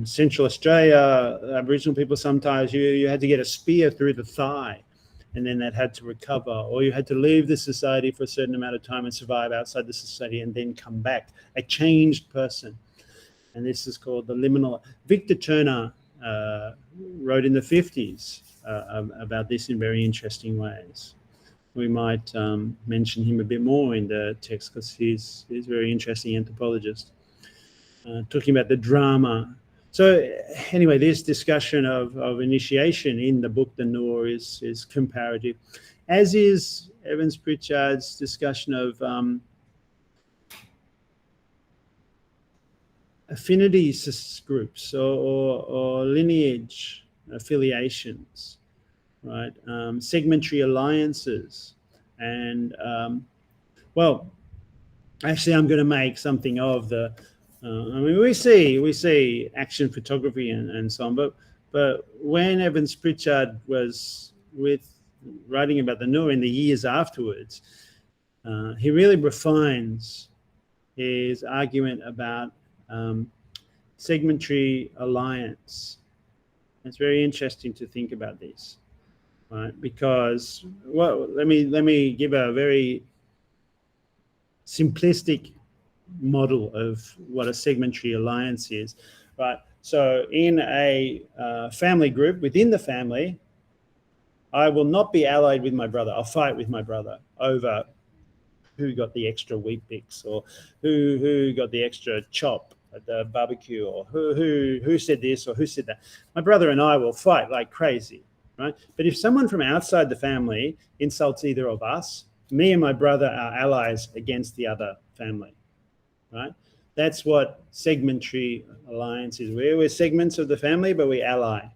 Central Australia, Aboriginal people, sometimes you had to get a spear through the thigh, and then that had to recover, or you had to leave the society for a certain amount of time and survive outside the society and then come back, a changed person. And this is called the liminal. Victor Turner wrote in the 50s about this in very interesting ways. We might mention him a bit more in the text because he's a very interesting anthropologist, talking about the drama. So anyway, this discussion of initiation in the book The Nuer is comparative, as is Evans-Pritchard's discussion of affinity groups or lineage affiliations, right? Segmentary alliances, and well, actually, I'm going to make something of the. I mean, we see action photography and so on, but when Evans-Pritchard was with writing about the Noor in the years afterwards, he really refines his argument about segmentary alliance. It's very interesting to think about this, right? Because let me give a very simplistic model of what a segmentary alliance is, right? So in a family group, within the family, I will not be allied with my brother. I'll fight with my brother over who got the extra wheat bix, or who got the extra chop at the barbecue, or who said this or who said that. My brother and I will fight like crazy, right? But if someone from outside the family insults either of us, me and my brother are allies against the other family, right? That's what segmentary alliance is. We're segments of the family, but we ally.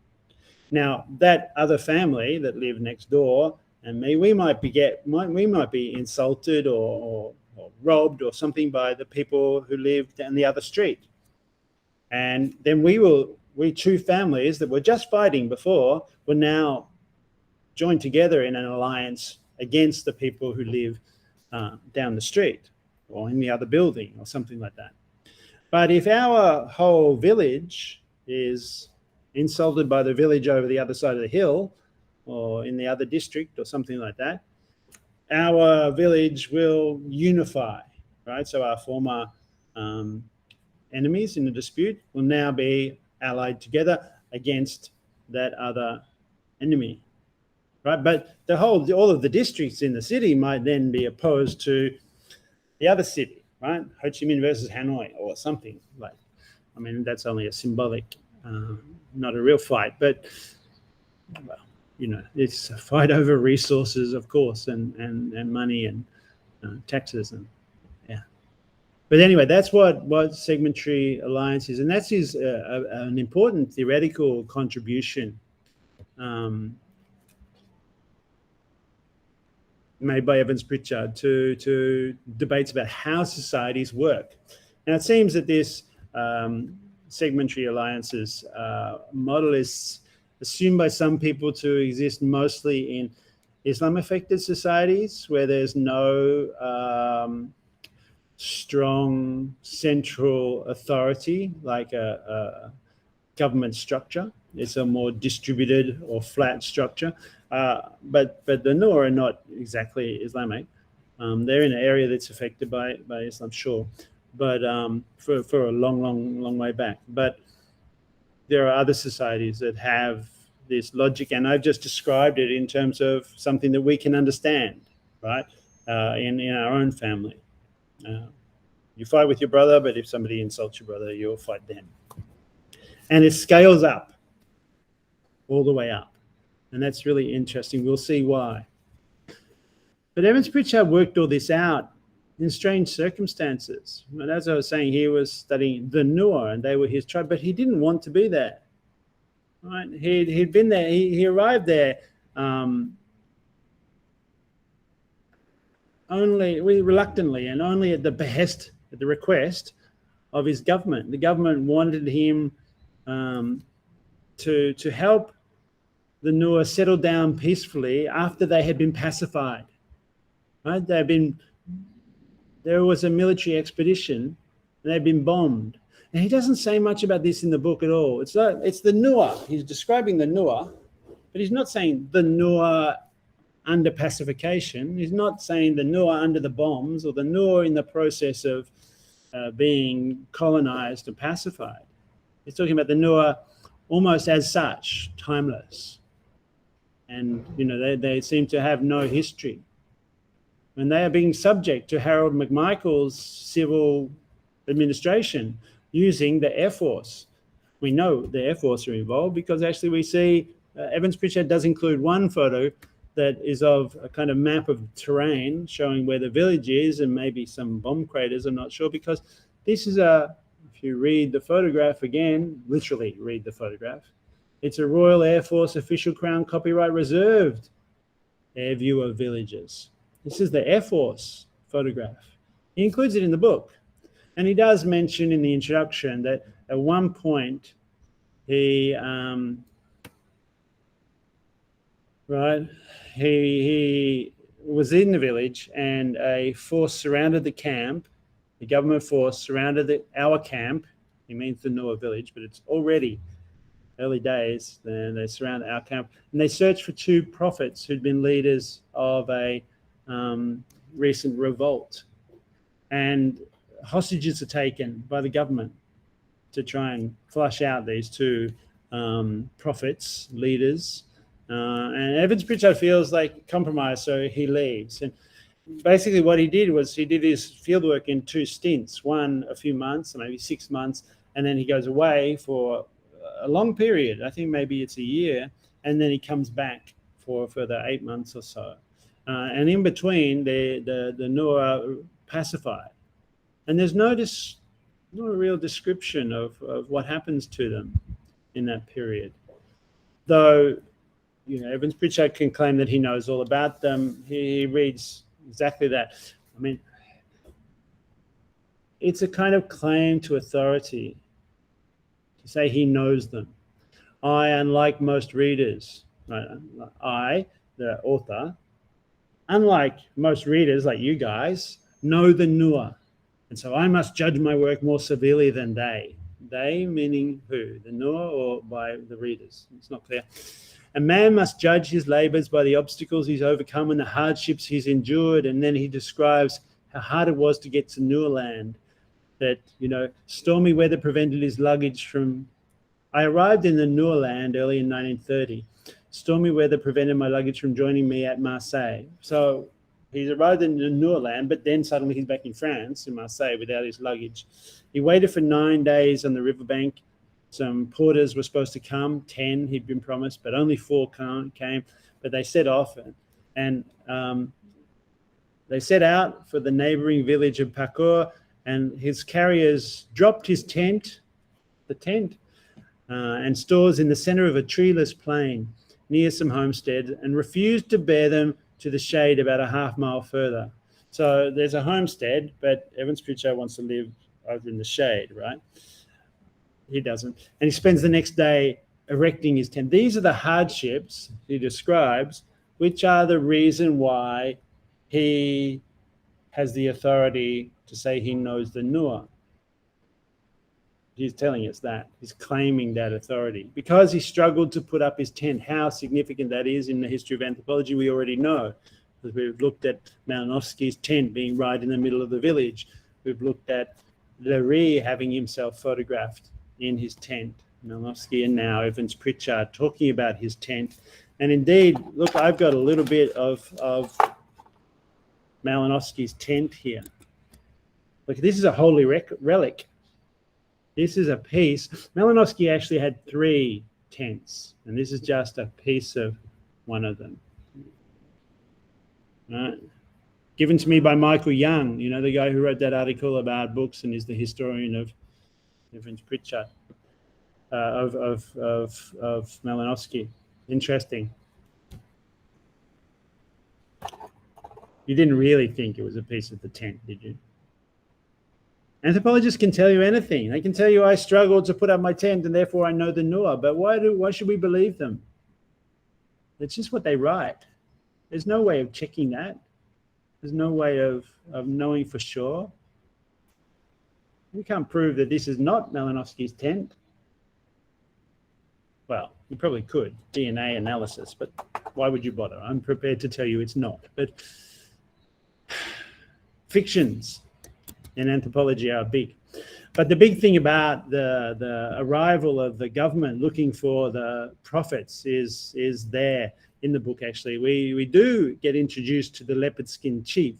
Now, that other family that live next door and me, we might be insulted or robbed or something by the people who live down the other street. And then we two families that were just fighting before will now join together in an alliance against the people who live down the street or in the other building or something like that. But if our whole village is insulted by the village over the other side of the hill or in the other district or something like that, our village will unify, right? So our former enemies in the dispute will now be allied together against that other enemy, right? But all of the districts in the city might then be opposed to the other city, right? Ho Chi Minh versus Hanoi or something like. I mean, that's only a symbolic, not a real fight, but well, you know, it's a fight over resources, of course, and money and taxes and yeah. But anyway, that's what segmentary alliance is, and that is an important theoretical contribution made by Evans-Pritchard to debates about how societies work. Now, it seems that this segmentary alliances model is assumed by some people to exist mostly in Islam-affected societies where there's no strong central authority like a government structure. It's a more distributed or flat structure. But the Noor are not exactly Islamic. They're in an area that's affected by Islam, sure, but for a long way back. But there are other societies that have this logic, and I've just described it in terms of something that we can understand, right? In our own family. You fight with your brother, but if somebody insults your brother, you'll fight them. And it scales up, all the way up. And that's really interesting. We'll see why. But Evans-Pritchard worked all this out in strange circumstances. And as I was saying, he was studying the Noor, and they were his tribe, but he didn't want to be there. Right? He'd been there. He arrived there only reluctantly and only at the request of his government. The government wanted him to help the Noor settle down peacefully after they had been pacified. Right? There was a military expedition, and they'd been bombed. And he doesn't say much about this in the book at all. It's the Noor. He's describing the Noor, but he's not saying the Noor under pacification. He's not saying the Noor under the bombs or the Noor in the process of being colonized and pacified. He's talking about the Noor almost as such, timeless. And, you know, they seem to have no history. And they are being subject to Harold McMichael's civil administration using the Air Force. We know the Air Force are involved because actually we see Evans-Pritchard does include one photo that is of a kind of map of terrain showing where the village is and maybe some bomb craters, I'm not sure, because this is if you read the photograph again, literally read the photograph, it's a Royal Air Force official Crown copyright reserved air view of villages. This is the Air Force photograph. He includes it in the book. And he does mention in the introduction that at one point he right? He was in the village, and a force surrounded the camp. The government force surrounded our camp. He means the Noah village, but it's already early days. Then they surround our camp, and they searched for two prophets who'd been leaders of a recent revolt. And hostages are taken by the government to try and flush out these two prophets, leaders. And Evans-Pritchard feels like compromise, so he leaves. And basically what he did was he did his fieldwork in two stints, one a few months, maybe 6 months, and then he goes away for a long period. I think maybe it's a year, and then he comes back for a further 8 months or so. And in between, the Noah pacified. And there's no real description of what happens to them in that period. Though, Evans-Pritchard can claim that he knows all about them. He reads exactly that. I mean, it's a kind of claim to authority to say he knows them. I, unlike most readers, right, I, the author, unlike most readers like you guys, know the Noah. And so I must judge my work more severely than they. They meaning who? The Noah or by the readers? It's not clear. A man must judge his labors by the obstacles he's overcome and the hardships he's endured. And then he describes how hard it was to get to Noah land. That, stormy weather prevented his luggage from... I arrived in the Noah land early in 1930. Stormy weather prevented my luggage from joining me at Marseille. So he's arrived in the Noah land, but then suddenly he's back in France, in Marseille, without his luggage. He waited for 9 days on the riverbank. Some porters were supposed to come, 10 he'd been promised, but only 4 came. But they set off, and they set out for the neighboring village of Pacour, and his carriers dropped his tent, and stores in the center of a treeless plain near some homestead, and refused to bear them to the shade about a half mile further. So there's a homestead, but Evans-Pritchard wants to live over in the shade, right? He doesn't. And he spends the next day erecting his tent. These are the hardships he describes, which are the reason why he has the authority to say he knows the Noah. He's telling us that. He's claiming that authority. Because he struggled to put up his tent, how significant that is in the history of anthropology, we already know. Because we've looked at Malinowski's tent being right in the middle of the village. We've looked at Leary having himself photographed in his tent. Malinowski and now Evans-Pritchard talking about his tent. And indeed, look, I've got a little bit of Malinowski's tent here. Look, this is a holy relic. This is a piece. Malinowski actually had 3 tents, and this is just a piece of one of them. Right? Given to me by Michael Young, the guy who wrote that article about books and is the historian of Evans-Pritchard, of Malinowski. Interesting. You didn't really think it was a piece of the tent, did you? Anthropologists can tell you anything. They can tell you I struggled to put up my tent and therefore I know the Noah. But why should we believe them? It's just what they write. There's no way of checking that. There's no way of knowing for sure. We can't prove that this is not Malinowski's tent. Well, you probably could, DNA analysis, but why would you bother? I'm prepared to tell you it's not. But fictions in anthropology are big. But the big thing about the arrival of the government looking for the prophets is there in the book, actually. We do get introduced to the leopard skin chief.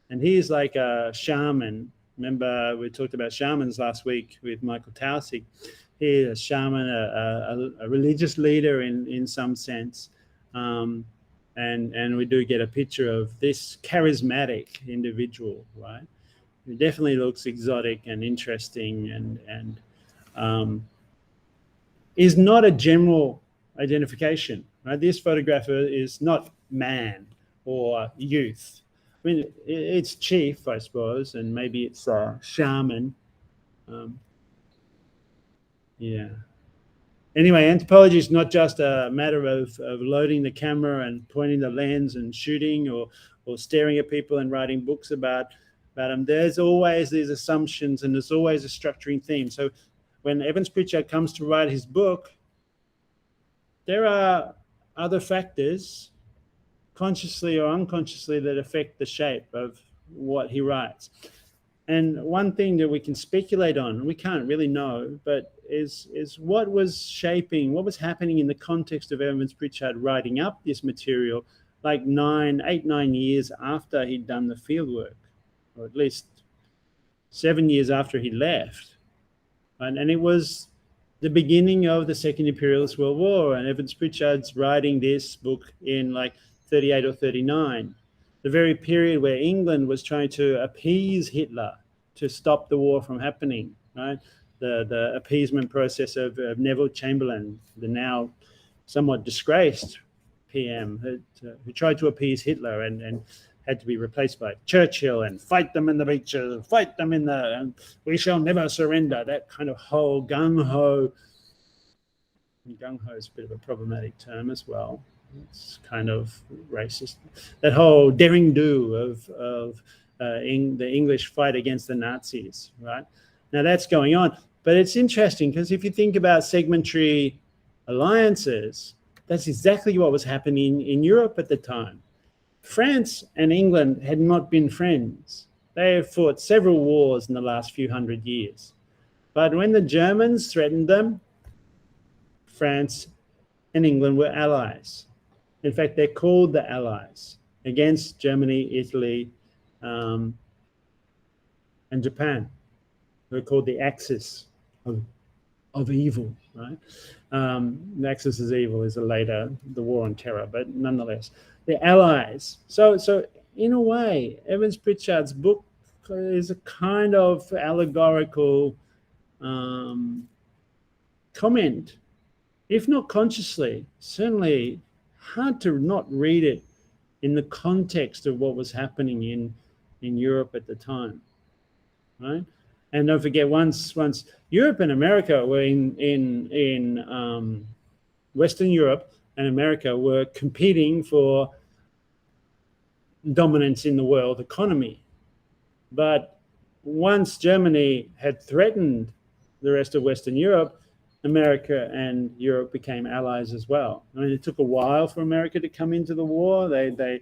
And he's like a shaman. Remember, we talked about shamans last week with Michael Tausig. He's a shaman, a religious leader in some sense. And we do get a picture of this charismatic individual, right? It definitely looks exotic and interesting and is not a general identification, right? This photographer is not man or youth. I mean, it's chief, I suppose, and maybe it's shaman. Yeah. Anyway, anthropology is not just a matter of loading the camera and pointing the lens and shooting or staring at people and writing books about them. There's always these assumptions and there's always a structuring theme. So when Evans-Pritchard comes to write his book, there are other factors, consciously or unconsciously, that affect the shape of what he writes. And one thing that we can speculate on, we can't really know, but is what was shaping, what was happening in the context of Evans-Pritchard writing up this material, like 8-9 years after he'd done the fieldwork, or at least 7 years after he left. And it was the beginning of the Second Imperialist World War, and Evans-Pritchard's writing this book in like 38 or 39. The very period where England was trying to appease Hitler to stop the war from happening, right? The appeasement process of Neville Chamberlain, the now somewhat disgraced PM, who tried to appease Hitler and had to be replaced by Churchill, and fight them in the beaches, fight them in the, and we shall never surrender. That kind of whole gung-ho. Gung-ho is a bit of a problematic term as well. It's kind of racist. That whole daring do of the English fight against the Nazis, right? Now that's going on. But it's interesting because if you think about segmentary alliances, that's exactly what was happening in Europe at the time. France and England had not been friends. They have fought several wars in the last few hundred years. But when the Germans threatened them, France and England were allies. In fact, they're called the Allies against Germany, Italy, and Japan. They're called the Axis of evil, right? The Axis of evil is the War on Terror, but nonetheless, the Allies. So in a way, Evans-Pritchard's book is a kind of allegorical comment, if not consciously, certainly hard to not read it in the context of what was happening in Europe at the time, right? And don't forget, once Europe and America were in Western Europe and America were competing for dominance in the world economy. But once Germany had threatened the rest of Western Europe, America and Europe became allies as well. I mean, it took a while for America to come into the war. They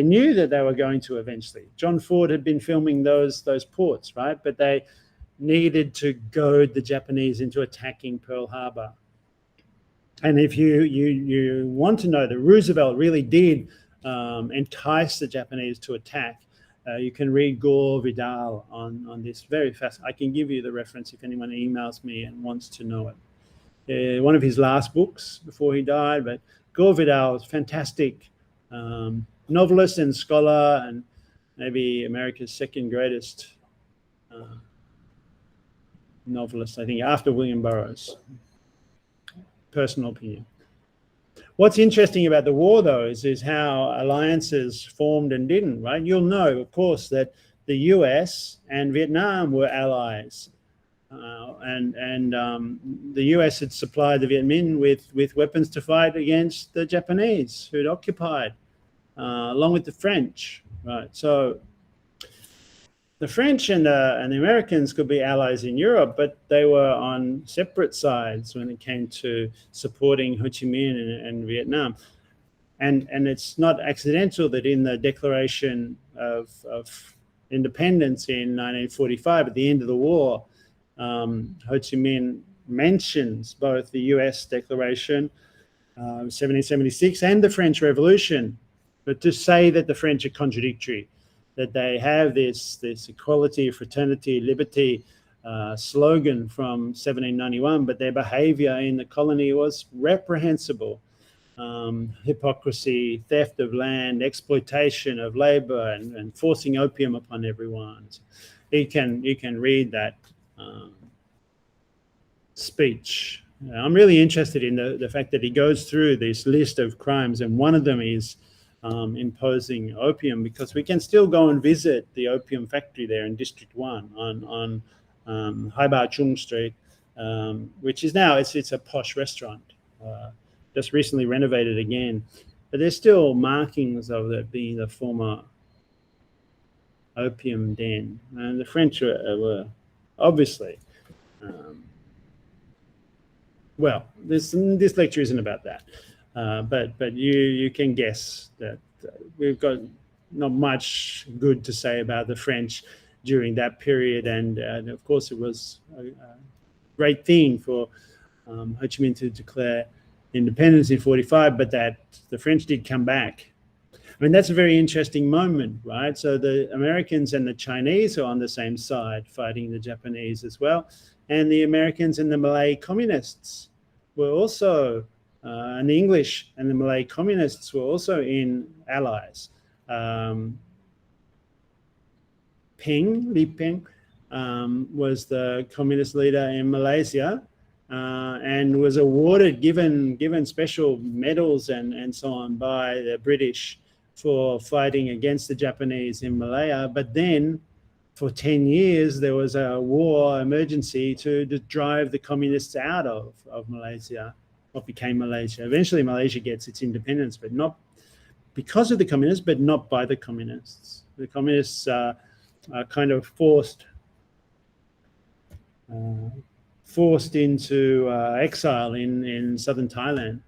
knew that they were going to eventually. John Ford had been filming those ports, right? But they needed to goad the Japanese into attacking Pearl Harbor. And if you want to know that Roosevelt really did entice the Japanese to attack, you can read Gore Vidal on this very fast. I can give you the reference if anyone emails me and wants to know it. One of his last books before he died, but Gore Vidal is fantastic novelist and scholar, and maybe America's second greatest novelist, I think, after William Burroughs. Personal opinion. What's interesting about the war, though, is how alliances formed and didn't, right? You'll know, of course, that the US and Vietnam were allies. And the US had supplied the Viet Minh with weapons to fight against the Japanese who'd occupied, along with the French, right? So the French and the Americans could be allies in Europe, but they were on separate sides when it came to supporting Ho Chi Minh and Vietnam. And it's not accidental that in the Declaration of Independence in 1945, at the end of the war, Ho Chi Minh mentions both the US Declaration, 1776, and the French Revolution, but to say that the French are contradictory, that they have this equality, fraternity, liberty slogan from 1791, but their behavior in the colony was reprehensible. Hypocrisy, theft of land, exploitation of labor, and forcing opium upon everyone. You can read that speech. I'm really interested in the fact that he goes through this list of crimes, and one of them is imposing opium, because we can still go and visit the opium factory there in District 1 on Hai Ba Chung Street. which is now it's a posh restaurant, just recently renovated again, but there's still markings of it being the former opium den, and the French were obviously. Well, this lecture isn't about that, but you can guess that we've got not much good to say about the French during that period, and of course it was a great thing for Ho Chi Minh to declare independence in 45, but that the French did come back. I mean, that's a very interesting moment, right? So the Americans and the Chinese are on the same side fighting the Japanese as well. And the Americans and the Malay communists were also, and the English and the Malay communists were also in allies. Li Peng was the communist leader in Malaysia, and was awarded, given special medals and so on by the British for fighting against the Japanese in Malaya. But then for 10 years, there was a war emergency to drive the communists out of Malaysia, what became Malaysia. Eventually, Malaysia gets its independence, but not because of the communists, but not by the communists. The communists are kind of forced into exile in southern Thailand.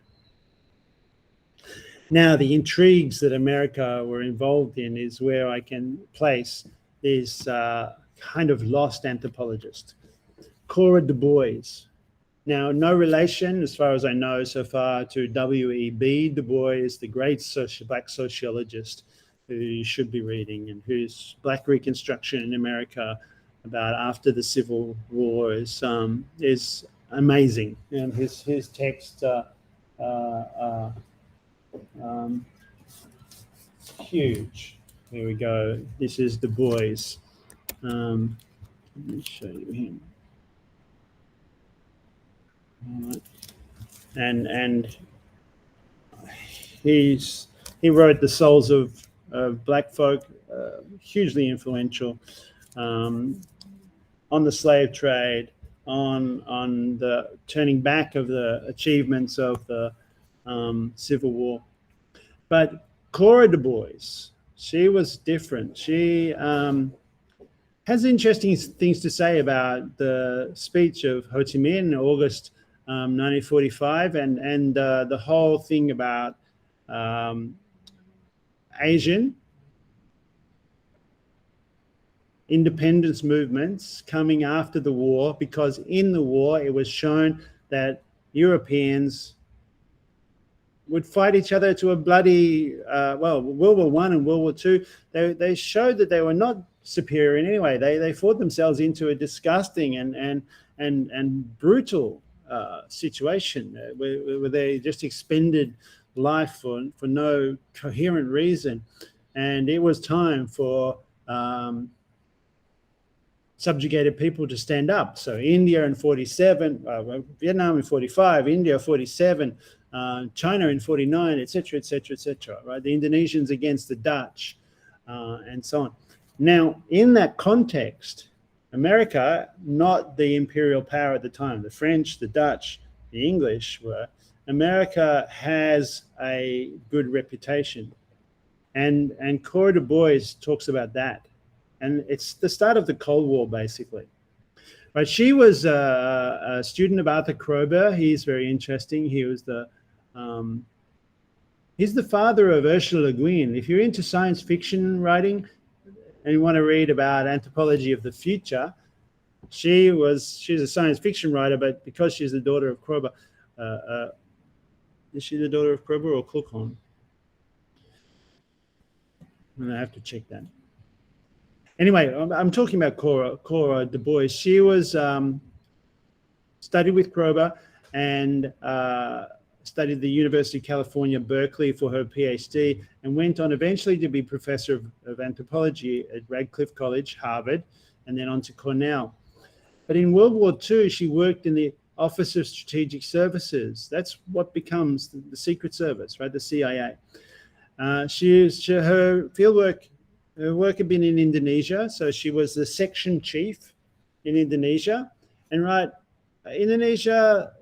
Now, the intrigues that America were involved in is where I can place this kind of lost anthropologist, Cora Du Bois. Now, no relation, as far as I know so far, to W.E.B. Du Bois, the great black sociologist who you should be reading, and whose Black Reconstruction in America about after the Civil War is amazing, and his text huge. Here we go. This is Du Bois. Let me show you him. All right. And he wrote The Souls of Black Folk, hugely influential, on the slave trade, on the turning back of the achievements of the Civil War. But Cora Du Bois, she was different. She has interesting things to say about the speech of Ho Chi Minh in August 1945, and the whole thing about Asian independence movements coming after the war, because in the war it was shown that Europeans would fight each other to a bloody, World War I and World War II. They showed that they were not superior in any way. They fought themselves into a disgusting and brutal situation where they just expended life for no coherent reason. And it was time for subjugated people to stand up. So India in 47, Vietnam in 45, India 47, China in 49, etc., etc., etc. Right, the Indonesians against the Dutch, and so on. Now, in that context, America, not the imperial power at the time, the French, the Dutch, the English were. America has a good reputation, and Cora Du Bois talks about that, and it's the start of the Cold War, basically. Right, she was a student of Arthur Kroeber. He's very interesting. He was he's the father of Ursula Le Guin. If you're into science fiction writing and you want to read about anthropology of the future, she's a science fiction writer, but because she's the daughter of Kroeber, is she the daughter of Kroeber or Kluckhohn? I have to check that. Anyway, I'm talking about Cora Du Bois. She was studied with Kroeber and studied the University of California, Berkeley for her PhD, and went on eventually to be professor of anthropology at Radcliffe College, Harvard, and then on to Cornell. But in World War II, she worked in the Office of Strategic Services. That's what becomes the Secret Service, right? The CIA. Her fieldwork, her work had been in Indonesia, so she was the section chief in Indonesia. And right Indonesia,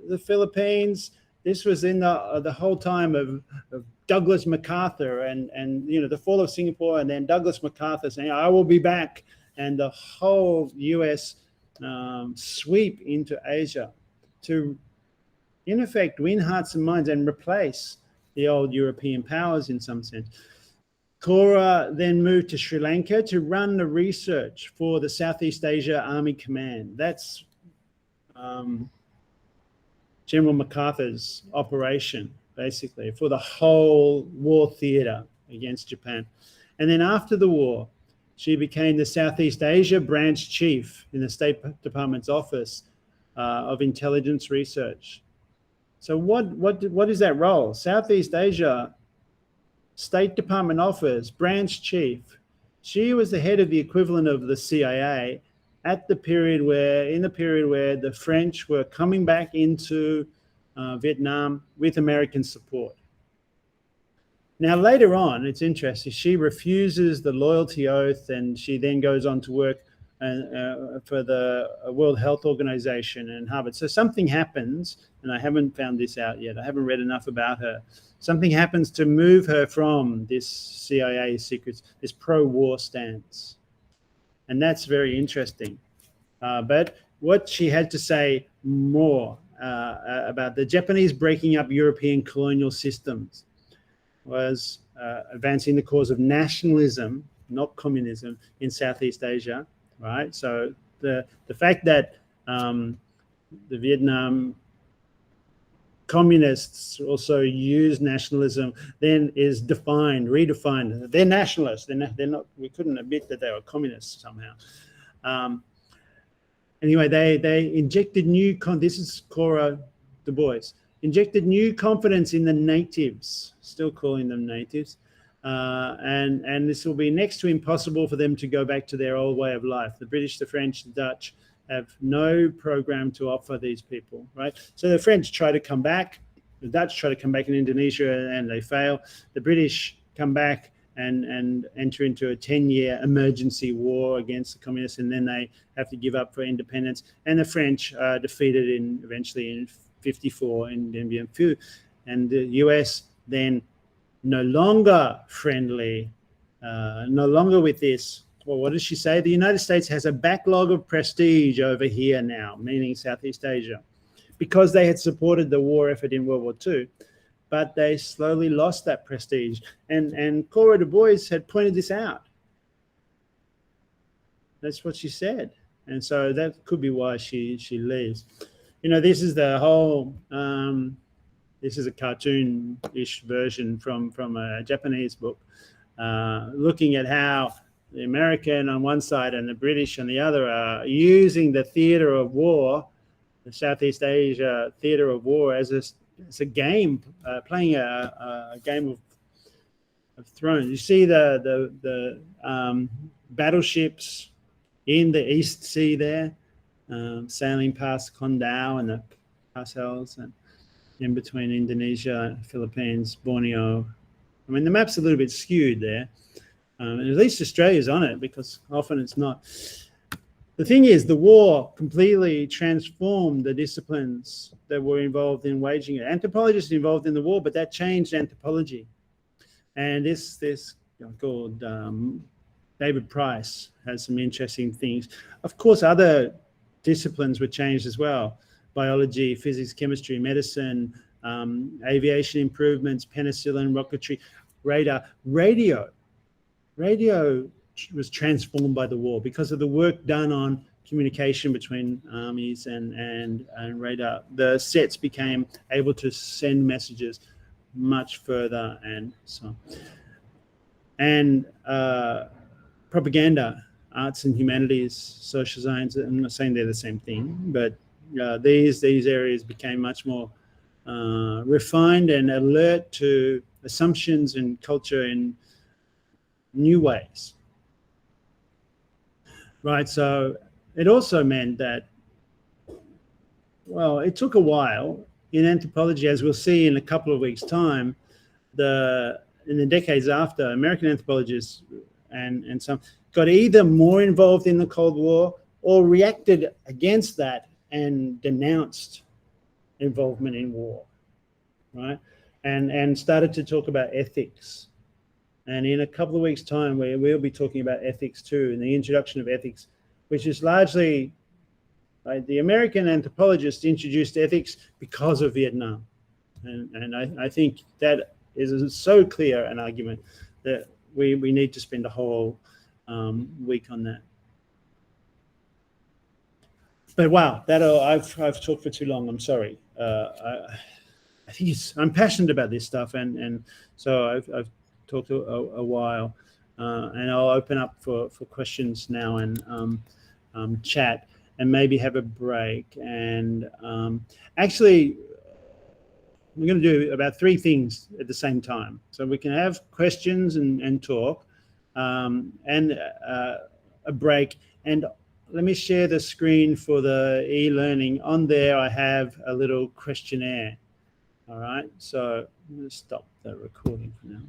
the Philippines. This was in the whole time of Douglas MacArthur and the fall of Singapore, and then Douglas MacArthur saying, "I will be back," and the whole U.S. Sweep into Asia to, in effect, win hearts and minds and replace the old European powers in some sense. Cora then moved to Sri Lanka to run the research for the Southeast Asia Army Command. That's General MacArthur's operation, basically, for the whole war theatre against Japan. And then after the war, she became the Southeast Asia branch chief in the State Department's Office of Intelligence Research. So what is that role? Southeast Asia State Department Office branch chief. She was the head of the equivalent of the CIA in the period where the French were coming back into Vietnam with American support. Now, later on, it's interesting, she refuses the loyalty oath, and she then goes on to work for the World Health Organization and Harvard. So something happens, and I haven't found this out yet. I haven't read enough about her. Something happens to move her from this CIA secrets, this pro-war stance. And that's very interesting. But what she had to say more about the Japanese breaking up European colonial systems was advancing the cause of nationalism, not communism, in Southeast Asia, right? So the fact that the Vietnam communists also use nationalism then is redefined. They're nationalists. They're not. We couldn't admit that they were communists somehow. Anyway, they injected this is Cora, Du Bois, injected new confidence in the natives, still calling them natives, and this will be next to impossible for them to go back to their old way of life. The British, the French, the Dutch have no program to offer these people, right? So the French try to come back, the Dutch try to come back in Indonesia and they fail. The British come back and enter into a 10-year emergency war against the communists, and then they have to give up for independence. And the French are defeated eventually in 54 in Dien Bien Phu. And the US then no longer friendly, no longer with this. Well, what does she say? The United States has a backlog of prestige over here now, meaning Southeast Asia, because they had supported the war effort in World War II, but they slowly lost that prestige. And Cora Du Bois had pointed this out. That's what she said. And so that could be why she leaves. This is the whole, this is a cartoon-ish version from a Japanese book, looking at how the American on one side and the British on the other are using the theater of war, the Southeast Asia theater of war, as a game, playing a game of thrones. You see the battleships in the East Sea there, sailing past Condau and the Parcels, and in between Indonesia, Philippines, Borneo. I mean, the map's a little bit skewed there. And at least Australia's on it, because often it's not. The thing is, the war completely transformed the disciplines that were involved in waging it. Anthropologists involved in the war, but that changed anthropology. And this called David Price has some interesting things. Of course, other disciplines were changed as well: biology, physics, chemistry, medicine, aviation improvements, penicillin, rocketry, radar, radio. Radio was transformed by the war because of the work done on communication between armies and radar. The sets became able to send messages much further, and so on. And propaganda, arts and humanities, social science. I'm not saying they're the same thing, but these areas became much more refined and alert to assumptions and culture in new ways. Right, so it also meant that, well, it took a while in anthropology, as we'll see in a couple of weeks' time. In the decades after, American anthropologists and some got either more involved in the Cold War or reacted against that and denounced involvement in war, right? And started to talk about ethics. And in a couple of weeks' time, we'll be talking about ethics too, and the introduction of ethics, which is largely the American anthropologists introduced ethics because of Vietnam. And I think that is so clear an argument that we need to spend a whole week on that. But wow, I've talked for too long. I'm sorry. I think I'm passionate about this stuff, and so I've talked a while, and I'll open up for questions now and chat, and maybe have a break. And actually, we're going to do about 3 things at the same time, so we can have questions and talk, and a break. And let me share the screen for the e-learning. On there, I have a little questionnaire. All right, so I'm going to stop the recording for now.